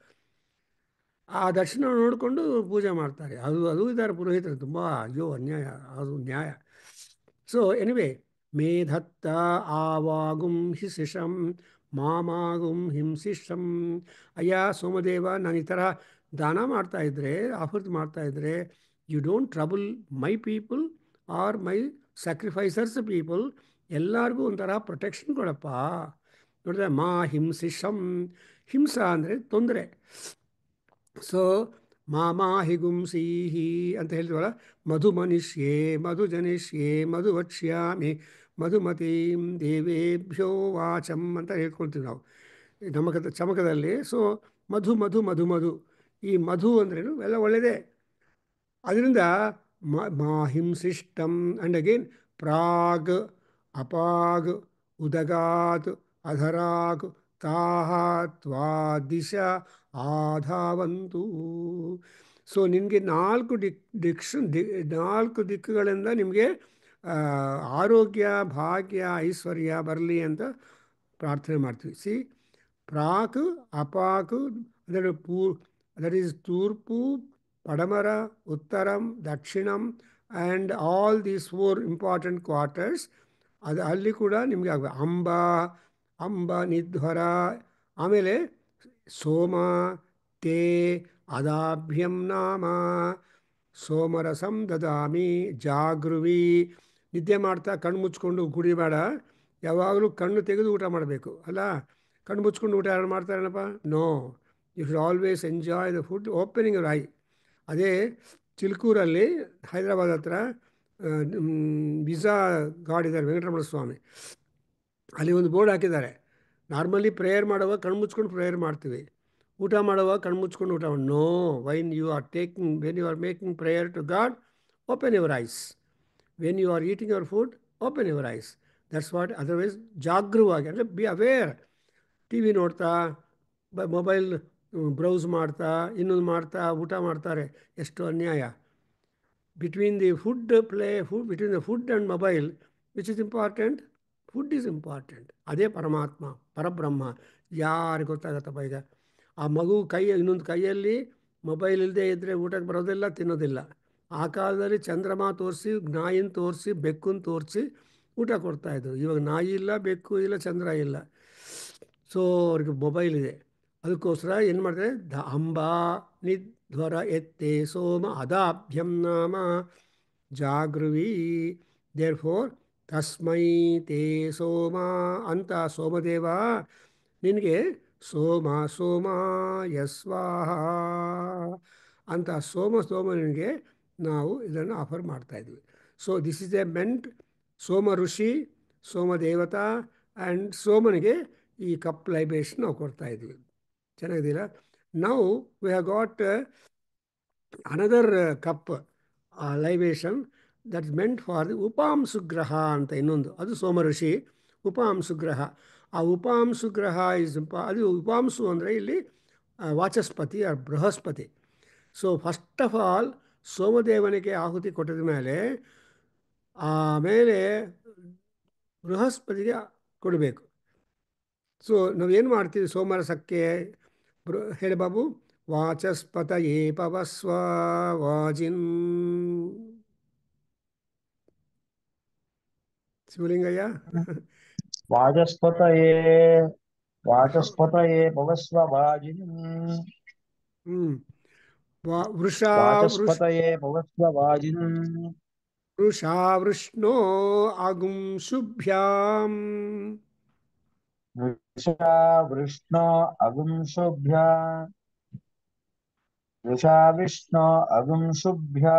ಆ ದರ್ಶನ ನೋಡಿಕೊಂಡು ಪೂಜೆ ಮಾಡ್ತಾರೆ. ಅದು ಇದ್ದಾರೆ ಪುರೋಹಿತರು ತುಂಬ, ಅಯ್ಯೋ ಅನ್ಯಾಯ, ಅದು ನ್ಯಾಯ. ಸೊ ಎನಿವೇ, ಮೇಧತ್ತ ಆವಾಗುಂ ಹಿಸಿಷಂ ಮಾಮಾಗುಂ ಹಿಂಸಿಷಂ. ಅಯ್ಯ ಸೋಮದೇವ, ನಾನು ಈ ಥರ ದಾನ ಮಾಡ್ತಾಯಿದ್ರೆ, ಆಫರ್ ಮಾಡ್ತಾಯಿದ್ರೆ, you don't trouble my people or my sacrificers people. ಎಲ್ಲರಿಗೂ ಒಂಥರ ಪ್ರೊಟೆಕ್ಷನ್ ಕೊಡಪ್ಪ. ನೋಡಿದ್ರೆ ಮಾ ಹಿಂಸಿಷಂ, ಹಿಂಸ ಅಂದರೆ ತೊಂದರೆ. ಸೊ ಮಾಮಾಹಿಗುಂಸೀಹಿ ಅಂತ ಹೇಳ್ತೀವಲ್ಲ, ಮಧು ಮನಿಷ್ಯೇ ಮಧು ಜನಿಷ್ಯೇ ಮಧು ವಕ್ಷ್ಯಾಮಿ ಮಧುಮತೀಂ ದೇವೇಭ್ಯೋ ವಾಚಂ ಅಂತ ಹೇಳ್ಕೊಳ್ತೀವಿ ನಾವು ನಮ್ಮ ಚಮಕದಲ್ಲಿ. ಸೊ ಮಧು ಮಧು ಮಧು ಮಧು, ಈ ಮಧು ಅಂದ್ರೇನು ಎಲ್ಲ ಒಳ್ಳೆಯದೇ. ಅದರಿಂದ ಮಾಹಿಂಸಿಷ್ಟಂ ಅಂಡ್ ಅಗೇನ್ ಪ್ರಾಗ್ ಅಪಾಗ್ ಉದಗಾತ್ ಅಧರಾಗ್ ತಾಹ ತ್ವಾ ದಿಶ ಆಧಾವಂತು. ಸೊ ನಿನಗೆ ನಾಲ್ಕು ದಿಕ್ಕುಗಳಿಂದ ನಿಮಗೆ ಆರೋಗ್ಯ ಭಾಗ್ಯ ಐಶ್ವರ್ಯ ಬರಲಿ ಅಂತ ಪ್ರಾರ್ಥನೆ ಮಾಡ್ತೀವಿ. ಸಿ, ಪ್ರಾಕ್ ಅಪಾಕ್ ದಟ್ ಈಸ್ ತೂರ್ಪು, ಪಡಮರ, ಉತ್ತರಂ, ದಕ್ಷಿಣಂ and all these 4 important quarters. ಅಲ್ಲಿ ಕೂಡ ನಿಮಗೆ ಆಗಬೇಕು. ಅಂಬ ನಿಧ್ವರ, ಆಮೇಲೆ ಸೋಮ ತೇ ಅದಾಭ್ಯಂ ನಾಮ ಸೋಮರಸಂ ದದಾಮಿ ಜಾಗೃವಿ. ನಿದ್ದೆ ಮಾಡ್ತಾ ಕಣ್ಣು ಮುಚ್ಕೊಂಡು ಕುಡಿಬೇಡ, ಯಾವಾಗಲೂ ಕಣ್ಣು ತೆಗೆದು ಊಟ ಮಾಡಬೇಕು. ಅಲ್ಲ, ಕಣ್ಣು ಮುಚ್ಕೊಂಡು ಊಟ ಯಾರು ಮಾಡ್ತಾರೇನಪ್ಪ? No, you should always enjoy the food opening your eye. ಅದೇ ಚಿಲ್ಕೂರಲ್ಲಿ ಹೈದರಾಬಾದ್ ಹತ್ರ ವಿಸಾ ಗಾಡ್ ಇದ್ದಾರೆ ವೆಂಕಟರಮಣ ಸ್ವಾಮಿ, ಅಲ್ಲಿ ಒಂದು ಬೋರ್ಡ್ ಹಾಕಿದ್ದಾರೆ. ನಾರ್ಮಲಿ ಪ್ರೇಯರ್ ಮಾಡುವಾಗ ಕಣ್ಣು ಮುಚ್ಕೊಂಡು ಪ್ರೇಯರ್ ಮಾಡ್ತೀವಿ, ಊಟ ಮಾಡುವಾಗ ಕಣ್ಣು ಮುಚ್ಕೊಂಡು ಊಟ ಮಾಡಿ. No, when you are making prayer to God, open your eyes. When you are eating your food, open your eyes. That's what. Otherwise ಜಾಗೃವಾಗಿ ಅಂದರೆ ಬಿ ಅವೇರ್. ಟಿ ವಿ ನೋಡ್ತಾ, ಮೊಬೈಲ್ ಬ್ರೌಸ್ ಮಾಡ್ತಾ, ಇನ್ನೊಂದು ಮಾಡ್ತಾ ಊಟ ಮಾಡ್ತಾರೆ. ಎಷ್ಟು ಅನ್ಯಾಯ. Between the between the food and mobile, which is important? Food is important. ಅದೇ ಪರಮಾತ್ಮ, ಪರಬ್ರಹ್ಮ. ಯಾರಿಗೆ ಗೊತ್ತಾಗತ್ತಪ್ಪ? ಈಗ ಆ ಮಗು ಇನ್ನೊಂದು ಕೈಯಲ್ಲಿ ಮೊಬೈಲ್ ಇಲ್ಲದೆ ಇದ್ದರೆ ಊಟಕ್ಕೆ ಬರೋದಿಲ್ಲ, ತಿನ್ನೋದಿಲ್ಲ. ಆ ಕಾಲದಲ್ಲಿ ಚಂದ್ರಮ ತೋರಿಸಿ, ನಾಯಿನ ತೋರಿಸಿ, ಬೆಕ್ಕನ್ನು ತೋರಿಸಿ ಊಟ ಕೊಡ್ತಾಯಿದ್ರು. ಇವಾಗ ನಾಯಿ ಇಲ್ಲ, ಬೆಕ್ಕು ಇಲ್ಲ, ಚಂದ್ರ ಇಲ್ಲ. ಸೊ ಅವ್ರಿಗೆ ಮೊಬೈಲ್ ಇದೆ. ಅದಕ್ಕೋಸ್ಕರ ಏನು ಮಾಡ್ತಾರೆ? ಅಂಬಾ ನಿಧ್ವರ ಎತ್ತೆ ಸೋಮ ಅದಾಭ್ಯಂ ನಾಮ ಜಾಗೃವಿ. ದೇರ್ ಫೋರ್ ತಸ್ಮೈ ತೇ ಸೋಮ ಅಂತ ಸೋಮದೇವ ನಿನಗೆ ಸೋಮ ಯಸ್ವಾಹ ಅಂತ ಸೋಮನಿಗೆ ನಾವು ಇದನ್ನು ಆಫರ್ ಮಾಡ್ತಾಯಿದ್ವಿ. So this is a meant Soma rishi, Soma devata and ಸೋಮನಿಗೆ ಈ ಕಪ್ ಲೈಬೇಷನ್ ನಾವು ಕೊಡ್ತಾಯಿದ್ವಿ. ಚೆನ್ನಾಗಿದ್ದೀರ? ನಾವು we have got another cup libation that meant for the ಉಪಾಂಸುಗ್ರಹ ಅಂತ ಇನ್ನೊಂದು, ಅದು ಸೋಮ ಋಷಿ ಉಪಾಂಸುಗ್ರಹ. ಆ ಉಪಾಂಸುಗ್ರಹ ಅದು ಉಪಾಂಸು ಅಂದರೆ ಇಲ್ಲಿ Vachaspati or Brihaspati. So first of all ಸೋಮದೇವನಿಗೆ ಆಹುತಿ ಕೊಟ್ಟಿದ ಮೇಲೆ ಆಮೇಲೆ ಬೃಹಸ್ಪತಿಗೆ ಕೊಡಬೇಕು. ಸೊ ನಾವೇನು ಮಾಡ್ತೀವಿ ಸೋಮರಸಕ್ಕೆ? ಹೇಳಿ ಬಾಬು. ವಾಚಸ್ಪತಯೇ ಪವಸ್ವ ವಾಜಿನ್. ಶಿವಲಿಂಗಯ್ಯ. ವಾಜಸ್ಪತಯೇ ವಾಚಸ್ಪತಯೇ ಭವಸ್ವ ವಾಜಿನೀಂ ವೃಷಾ ವಾಚಸ್ಪತಯೇ ಭವಸ್ವ ವಾಜಿನೀಂ ವೃಷಾ ವೃಷ್ಣೋ ಅಗುಂಶುಭ್ಯಾಂ ವೃಷಾ ವೃಷ್ಣೋ ಅಗುಂಶುಭ್ಯಾ ವೃಷಾ ವಿಷ್ಣೋ ಅಗುಂಶುಭ್ಯಾ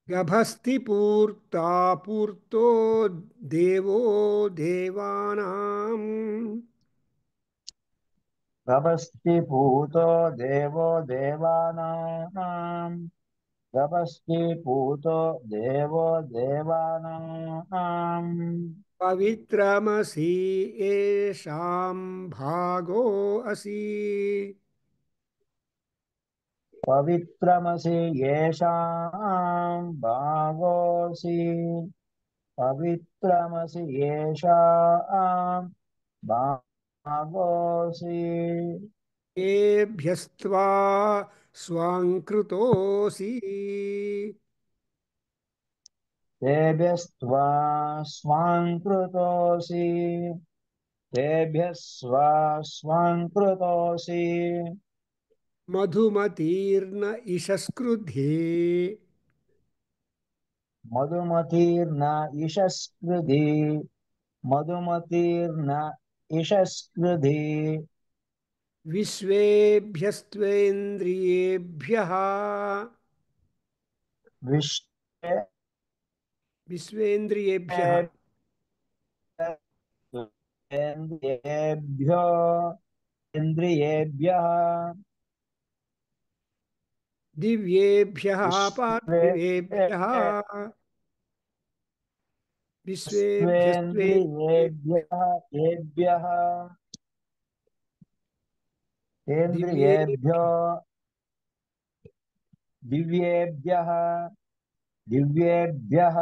ಗಭಸ್ತಿ ಪೂರ್तो ದೇವೋ ದೇವಾನಾಂ ಗಭಸ್ತಿ ಭೂತೋ ದೇವೋ ದೇವಾನಾಂ ಗಭಸ್ತಿ ಭೂತೋ ದೇವೋ ದೇವಾನಾಂ ಪವಿತ್ರಮಸಿ ಯೇಷಾಂ ಭಾಗೋ ಅಸಿ ಪವಿತ್ರಮಸಿ ಯೇಷಾಂ ಭಾಗೋಸಿ ಪವಿತ್ರಮಸಿ ಯೇಷಾಂ ಭಾಗೋಸಿ ಏಭ್ಯಸ್ತ್ವಾ ಸ್ವಾಂಕೃತೋಸಿ ತೇಭ್ಯಸ್ತ್ವಾ ಸ್ವಾಂಕೃತೋಸಿ ತೇಭ್ಯಃ ಸ್ವಾ ಸ್ವಾಂಕೃತೋಸಿ ಮಧುಮತೀರ್ನ ಇಷಸ್ಕೃಧ್ಯೇ ಮಧುಮತೀರ್ನ ಇಷಸ್ಕೃಧಿ ಮಧುಮತೀರ್ನ ಇಷಸ್ಕೃಧಿ ವಿಶ್ವೇಭ್ಯಸ್ತ್ವೇಂದ್ರಿಯೇಭ್ಯಃ ವಿಶ್ವೇ ವಿಶ್ವೇಂದ್ರಿಯೇಭ್ಯಃ ಇಂದ್ರಿಯೇಭ್ಯೋ ಇಂದ್ರಿಯೇಭ್ಯಃ ದಿವ್ಯೇಭ್ಯಃ ಪಾರ್ಥಿವೇಭ್ಯಃ ವಿಶ್ವೇಭ್ಯಸ್ತ್ವೇಂದ್ರಿಯೇಭ್ಯಃ ಏಭ್ಯಃ ದಿವ್ಯೇ ಇಂದ್ರಿಯೇಭ್ಯೋ ದಿವ್ಯೇಭ್ಯಃ ದಿವ್ಯೇಭ್ಯಃ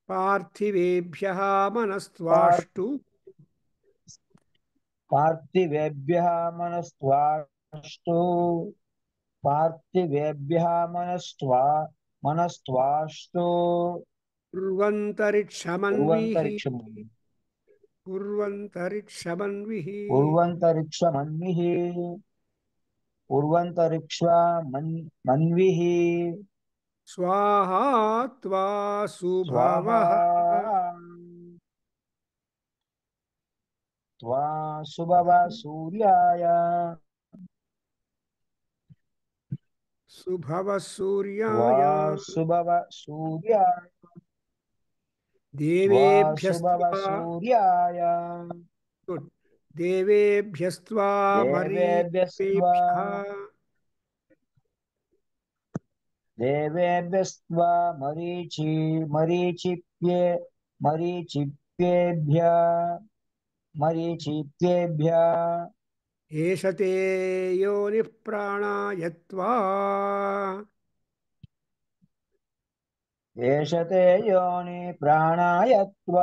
ಪಾರ್ಥಿವೇಭ್ಯಃ ಮನಸ್ತ್ವಾಷ್ಟು ಪಾರ್ಥಿವೇಭ್ಯಃ ಮನಸ್ತ್ವಾಷ್ಟು ಪಾರ್ಥಿವೇಭ್ಯಃ ಮನಸ್ತ್ವಾಷ್ಟು ಕುರ್ವಂತರಿಕ್ಷಮನ್ವಿಃ ಕುರ್ವಂತರಿಕ್ಷಮನ್ವಿಃ ಉರ್ವಂತರಿಕ್ಷಮನ್ವಿಃ ಉರ್ವಂತರಿಕ್ಷಮನ್ವಿಃ ಸ್ವಾಹಾ ತ್ವಾ ಸ್ವಾಹಾ ಸುಭವಃ ತ್ವಾ ಸುಭವ ಸೂರ್ಯಾಯ ಸುಭವ ತ್ವಾ ಸೂರ್ಯಾಯ ಸುಭವ ಸೂರ್ಯಾಯ ತ್ವಾ ಸುಭವ ದೇವೇಭ್ಯಸ್ತ್ವಾ ಸೂರ್ಯಾಯ ಗುಡ್ ದೇವೇಭ್ಯಸ್ತ್ವಾ ದೇವೇಭ್ಯಸ್ತ್ವಾ ದೇವೇಭ್ಯಸ್ತ್ವಾ ಮರೀಚಿಪ್ಯೇಭ್ಯ ಮರೀಚಿಪ್ಯೇಭ್ಯ ಏಷತೆ ಯೋನಿಃ ಪ್ರಾಣಾಯತ್ವಾ ಏಷತೆ ಯೋನಿ ಪ್ರಾಣಾಯತ್ವ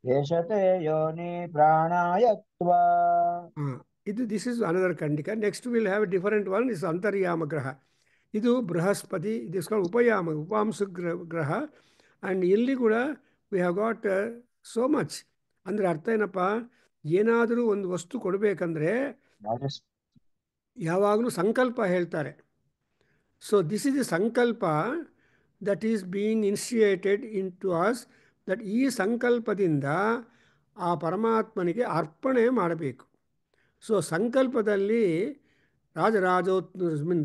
ಏಷತೆ ಯೋನಿ ಪ್ರಾಣಾಯತ್ವ ಇದು ದಿಸ್ ಇಸ್ ಅನದರ್ ಖಂಡಿಕ. Next will have different one is ಅಂತರ್ಯಾಮ ಗ್ರಹ. ಇದು ಬೃಹಸ್ಪತಿ, ದಿಸ್ ಕಾಲ್ಡ್ ಉಪಯಾಮ ಉಪಾಂಶ ಗ್ರಹ. ಆ್ಯಂಡ್ ಇಲ್ಲಿ ಕೂಡ we have got so much. ಅಂದರೆ ಅರ್ಥ ಏನಪ್ಪ, ಏನಾದರೂ ಒಂದು ವಸ್ತು ಕೊಡಬೇಕಂದ್ರೆ ಯಾವಾಗಲೂ ಸಂಕಲ್ಪ ಹೇಳ್ತಾರೆ. So this is a sankalpa that is being initiated into us, that ಈ ಸಂಕಲ್ಪದಿಂದ ಆ ಪರಮಾತ್ಮನಿಗೆ ಅರ್ಪಣೆ ಮಾಡಬೇಕು. ಸೊ ಸಂಕಲ್ಪದಲ್ಲಿ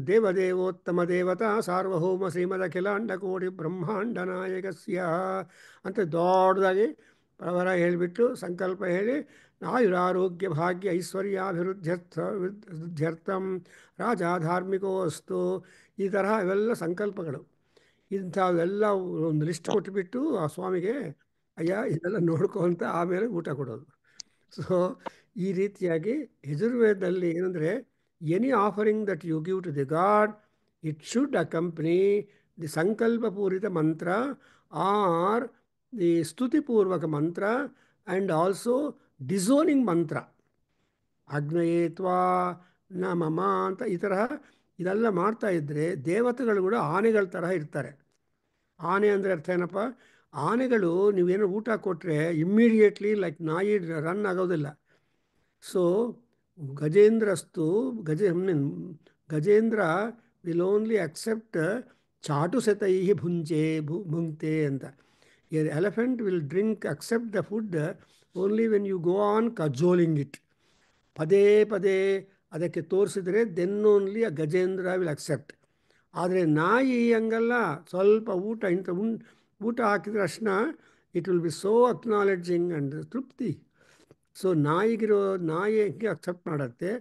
ದೇವದೇವೋತ್ತಮ ದೇವತಾ ಸಾರ್ವಭೌಮ ಶ್ರೀಮದಖಿಲಾಂಡ ಕೋಟಿ ಬ್ರಹ್ಮಾಂಡ ನಾಯಕಸ್ಯ ಅಂತ ದೊಡ್ಡದಾಗಿ ಪ್ರವರ ಹೇಳಿಬಿಟ್ಟು ಸಂಕಲ್ಪ ಹೇಳಿ ಆಯುರಾರೋಗ್ಯ ಭಾಗ್ಯ ಐಶ್ವರ್ಯಾಭಿವೃದ್ಧ್ಯರ್ಥಂ ರಾಜ ಧಾರ್ಮಿಕೋ ಅಸ್ತು, ಈ ತರಹ ಇವೆಲ್ಲ ಸಂಕಲ್ಪಗಳು. ಇಂಥವೆಲ್ಲ ಒಂದು ಲಿಸ್ಟ್ ಕೊಟ್ಟುಬಿಟ್ಟು ಆ ಸ್ವಾಮಿಗೆ ಅಯ್ಯ ಇದೆಲ್ಲ ನೋಡ್ಕೊ ಅಂತ ಆಮೇಲೆ ಊಟ ಕೊಡೋದು. ಸೊ ಈ ರೀತಿಯಾಗಿ ಯಜುರ್ವೇದದಲ್ಲಿ ಏನಂದರೆ, any offering that you give to the God, it should accompany the ಸಂಕಲ್ಪಪೂರಿತ ಮಂತ್ರ ಆರ್ ದಿ ಸ್ತುತಿಪೂರ್ವಕ ಮಂತ್ರ ಆ್ಯಂಡ್ ಆಲ್ಸೋ ಡಿಸೋನಿಂಗ್ ಮಂತ್ರ. ಅಗ್ನಯೇತ್ವಾ ನ ಮಮ ಅಂತ ಈ ತರಹ ಇದೆಲ್ಲ ಮಾಡ್ತಾ ಇದ್ದರೆ ದೇವತೆಗಳು ಕೂಡ ಆನೆಗಳ ತರಹ ಇರ್ತಾರೆ. ಆನೆ ಅಂದರೆ ಅರ್ಥ ಏನಪ್ಪ, ಆನೆಗಳು ನೀವೇನೋ ಊಟ ಕೊಟ್ಟರೆ ಇಮ್ಮಿಡಿಯೇಟ್ಲಿ ಲೈಕ್ ನಾಯಿ ರನ್ ಆಗೋದಿಲ್ಲ. ಸೊ ಗಜೇಂದ್ರಸ್ತು ಗಜೇಂದ್ರ ವಿಲ್ ಓನ್ಲಿ ಅಕ್ಸೆಪ್ಟ್ ಚಾಟು ಸತೈ ಭುಂಕ್ತೆ ಅಂತ. Elephant will accept the food only when you go on cajoling it. ಪದೇ ಪದೇ ಅದಕ್ಕೆ ತೋರಿಸಿದರೆ then only a Gajendra will accept. ಆದರೆ ನಾಯಿ ಹಂಗಲ್ಲ, ಸ್ವಲ್ಪ ಊಟ ಹಾಕಿದ್ರೆ ಅಷ್ಟನ್ನ it will be so acknowledging and ತೃಪ್ತಿ. ಸೊ ನಾಯಿ ಹೆಂಗೆ ಅಕ್ಸೆಪ್ಟ್ ಮಾಡುತ್ತೆ,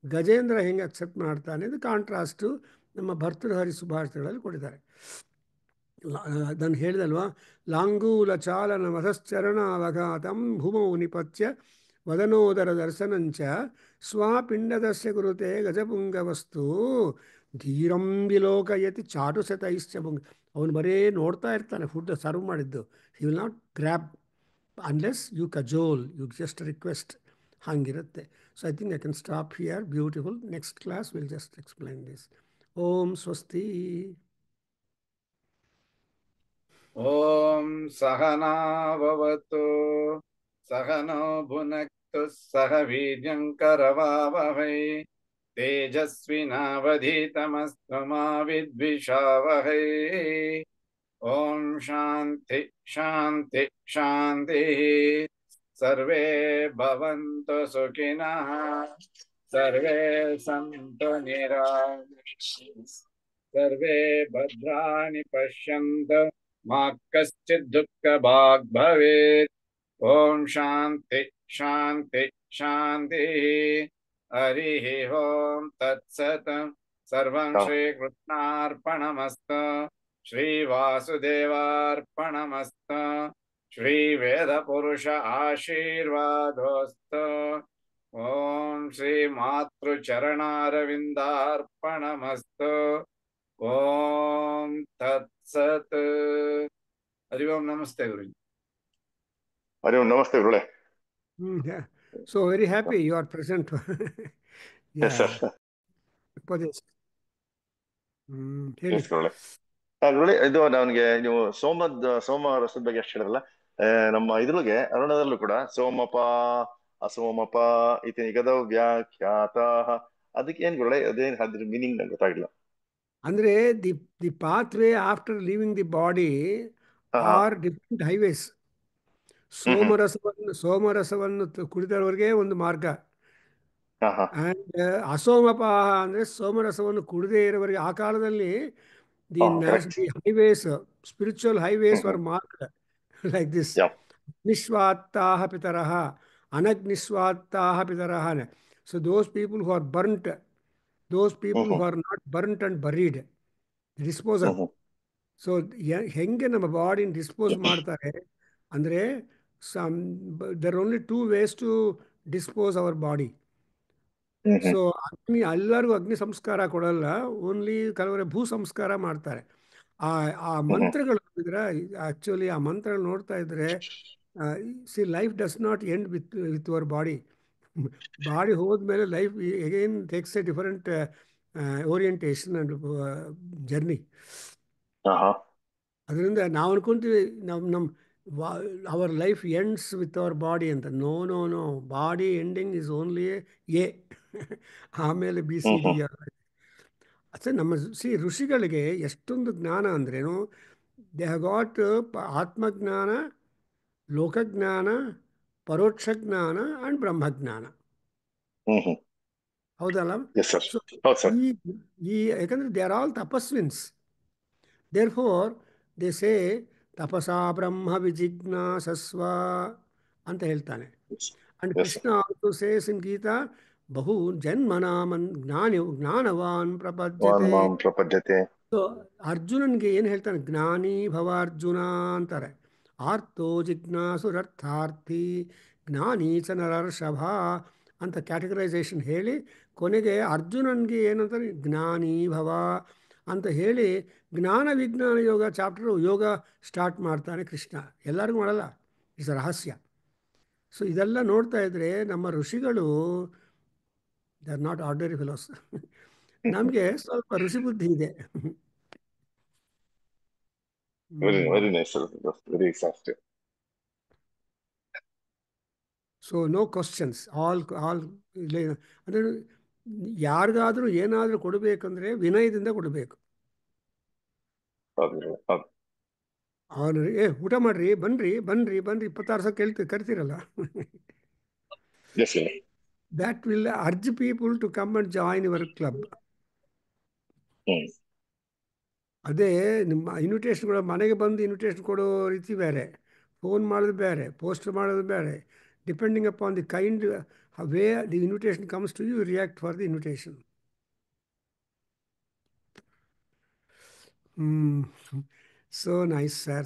ಗಜೇಂದ್ರ ಹೆಂಗೆ ಅಕ್ಸೆಪ್ಟ್ ಮಾಡ್ತಾನೆ, ಇದು ಕಾಂಟ್ರಾಸ್ಟು ನಮ್ಮ ಭರ್ತೃಹರಿ ಸುಭಾಷಿತಗಳಲ್ಲಿ ಕೊಟ್ಟಿದ್ದಾರೆ. ಅದನ್ನು ಹೇಳಿದಲ್ವಾ, ಲಾಂಗೂಲ ಚಾಲನ ವಧಶ್ಚರಣಾವಘಾತಂ ಭೂಮೌ ನಿಪತ್ಯ ವದನೋದರ ದರ್ಶನಂಚ ಸ್ವಾಪಿಂಡದಸ್ಯ ಗುರುತೆ ಗಜಪುಂಗವಸ್ತು ಧೀರಂ ವಿಲೋಕಯತಿ ಚಾಟು ಸತೈಶ್ಚ ಭುಂಗ. ಅವನು ಬರೇ ನೋಡ್ತಾ ಇರ್ತಾನೆ ಫುಡ್ ಸರ್ವ್ ಮಾಡಿದ್ದು. He will not grab unless you cajole, you just request. ಹಾಗಿರುತ್ತೆ. So I think I can stop here. Beautiful. Next class will just explain this. ಓಂ ಸ್ವಸ್ತಿ. ಓಂ ಸಹನಾ ಭವತು ಸಹನೋ ಭುನಕ್ತು ಸಹ ವೀರ್ಯಂಕರವಾವಹೈ ತೇಜಸ್ವಿನಾವಧೀತಮಸ್ತು ಮಾ ವಿದ್ವಿಷಾವಹೈ. ಓಂ ಶಾಂತಿ ಶಾಂತಿ ಶಾಂತಿ. ಸರ್ವೇ ಭವಂತು ಸುಖಿನಃ, ಸರ್ವೇ ಸಂತು ನಿರಾಮಯಃ, ಸರ್ವೇ ಭದ್ರಾಣಿ ಪಶ್ಯಂತು ಮಾ ಕಶ್ಚಿತ್ ದುಃಖಭಾಗ್ ಭವೇತ್. ಓಂ ಶಾಂತಿ ಶಾಂತಿ ಶಾಂತಿ. ಹರಿ ಓಂ ತತ್ಸತ್. ಸರ್ವಂ ಶ್ರೀಕೃಷ್ಣಾರ್ಪಣಮಸ್ತು. ಶ್ರೀ ವಾಸುದೇವಾರ್ಪಣಮಸ್ತು. ಶ್ರೀ ವೇದ ಪುರುಷ ಆಶೀರ್ವಾದೋಸ್ತು. ಓಂ ಶ್ರೀ ಮಾತೃಚರಣಾರವಿಂದಾರ್ಪಣಮಸ್ತು. ಓಂ ತತ್ಸತ್. ಹರಿ ಓಂ. ನಮಸ್ತೆ ಗುರುಜಿ. ಹರಿ ಓಂ. ನಮಸ್ತೆ ಗುರುಳೆ. So very happy you are present. Yes, sir. ಉಪದೇಶ ಹೇಳಿ. Yes, ಗುರುಳೆ. ಗುರುಳೆ, ಇದು ನನಗೆ ನೀವು ಸೋಮ ರಸದ ಬಗ್ಗೆ ಅಷ್ಟು ಹೇಳಿದ್ರಲ್ಲ, ನಮ್ಮ ಇದ್ರೊಳಗೆ ಅರುಣದಲ್ಲೂ ಕೂಡ ಸೋಮಪ ಅಸೋಮಪ ಇತಿ ನಿಗದ ವ್ಯಾಖ್ಯಾತ, ಅದಕ್ಕೆ ಏನ್ ಗುರುಳೆ, ಅದೇನ್ ಅದ್ರ ಮೀನಿಂಗ್ ನಂಗೆ ಗೊತ್ತಾಗಿಲ್ಲ. ಅಂದ್ರೆ the pathway after leaving the body are different highways. ಸೋಮರಸವನ್ನು ಕುಡಿದವರಿಗೆ ಒಂದು ಮಾರ್ಗ, ಆ್ಯಂಡ್ ಅಸೋಮಪಾಹ ಅಂದರೆ ಸೋಮರಸವನ್ನು ಕುಡಿದೇ ಇರೋವರಿಗೆ. ಆ ಕಾಲದಲ್ಲಿ the highways, spiritual highways were marked like this. ನಿಸ್ವಾತ್ತಾಹ ಪಿತರಃ, ಅನಗ್ನಿಸ್ವಾತ್ತಾಹ ಪಿತರಃ. So those people who are burnt, those people who are not burnt and buried, disposal. So ಹೆಂಗೆ ನಮ್ಮ ಬಾಡಿನ ಡಿಸ್ಪೋಸ್ ಮಾಡ್ತಾರೆ ಅಂದರೆ, there are only two ways to dispose our body. So ಎಲ್ಲರಿಗೂ ಅಗ್ನಿ ಸಂಸ್ಕಾರ ಕೊಡಲ್ಲ, ಓನ್ಲಿ ಕೆಲವರೇ ಭೂ ಸಂಸ್ಕಾರ ಮಾಡ್ತಾರೆ. ಆ ಮಂತ್ರಗಳು ನೋಡಿದ್ರೆ, ಆ್ಯಕ್ಚುಲಿ ಆ ಮಂತ್ರಗಳು ನೋಡ್ತಾ ಇದ್ರೆ, see life does not end with your body. Body ಹೋದ್ಮೇಲೆ life again takes a different orientation and journey. ಅದರಿಂದ ನಾವು ಅನ್ಕೊಂತೀವಿ our life ends with our body ಅಂತ. No no no, body ending is only a, ಆಮೇಲೆ BCD. ಅಷ್ಟೇ. ನಮ್ಮ ಋಷಿಗಳಿಗೆ ಎಷ್ಟೊಂದು ಜ್ಞಾನ ಅಂದ್ರೇನು, ದೇ ಹ್ಯಾವ್ ಗಾಟ್ ಆತ್ಮಜ್ಞಾನ, ಲೋಕಜ್ಞಾನ, ಪರೋಕ್ಷ ಜ್ಞಾನ ಆ್ಯಂಡ್ ಬ್ರಹ್ಮಜ್ಞಾನ. ಹೌದಲ್ಲ? ಯಾಕಂದರೆ ದೇ ಆರ್ ಆಲ್ ತಪಸ್ವಿನ್ಸ್. ದೇರ್ಫೋರ್ ದೇ ಸೇ ತಪಸಾ ಬ್ರಹ್ಮ ವಿಜಿಜ್ಞಾಸಸ್ವ ಅಂತ ಹೇಳ್ತಾನೆ. And Krishna also says in Gita, ಬಹು ಜನ್ಮನಾಮನ್ ಜ್ಞಾನವಾನ್ ಪ್ರಪದ್ಯತೆ. ಸೊ ಅರ್ಜುನನ್ಗೆ ಏನು ಹೇಳ್ತಾನೆ, ಜ್ಞಾನಿ ಭವ ಅರ್ಜುನ ಅಂತಾರೆ. ಆರ್ತೋ ಜಿಜ್ಞಾಸುರರ್ಥಾರ್ಥಿ ಜ್ಞಾನಿ ಚ ನರರ್ಷಭ ಅಂತ ಕ್ಯಾಟಗರೈಸೇಷನ್ ಹೇಳಿ, ಕೊನೆಗೆ ಅರ್ಜುನನ್ಗೆ ಏನಂತಾರೆ, ಜ್ಞಾನಿ ಭವ ಅಂತ ಹೇಳಿ ಜ್ಞಾನ ವಿಜ್ಞಾನ ಯೋಗ ಚಾಪ್ಟರು ಯೋಗ ಸ್ಟಾರ್ಟ್ ಮಾಡ್ತಾನೆ ಕೃಷ್ಣ. ಎಲ್ಲರಿಗೂ ಮಾಡಲ್ಲ, ಇಟ್ಸ್ ರಹಸ್ಯ. ಸೊ ಇದೆಲ್ಲ ನೋಡ್ತಾ ಇದ್ರೆ ನಮ್ಮ ಋಷಿಗಳು they are not ordinary fellows. ನಮಗೆ ಸ್ವಲ್ಪ ಋಷಿ ಬುದ್ಧಿ ಇದೆ. Very nice sir, very exhaustive. So no questions, all ಅಂದರೆ ಯಾರಿಗಾದರೂ ಏನಾದರೂ ಕೊಡಬೇಕಂದ್ರೆ ವಿನಯದಿಂದ ಕೊಡಬೇಕು. ಹೌದು ಹೌದು. ಅವನು ಊಟ ಮಾಡ್ರಿ, ಬನ್ರಿ ಬನ್ರಿ ಬನ್ರಿ 26 ಸಲ ಕರಿತೀರಲ್ಲ, yes sir. that will urge people to come and join your club. ಅದೇ ನಿಮ್ಮ ಇನ್ವಿಟೇಷನ್ಗಳು ಮನೆಗೆ ಬಂದು ಇನ್ವಿಟೇಷನ್ ಕೊಡೋ ರೀತಿ ಬೇರೆ, ಫೋನ್ ಮಾಡೋದು ಬೇರೆ, ಪೋಸ್ಟರ್ ಮಾಡೋದು ಬೇರೆ. Depending upon the kind way the invitation comes to you, react for the invitation. So nice, sir.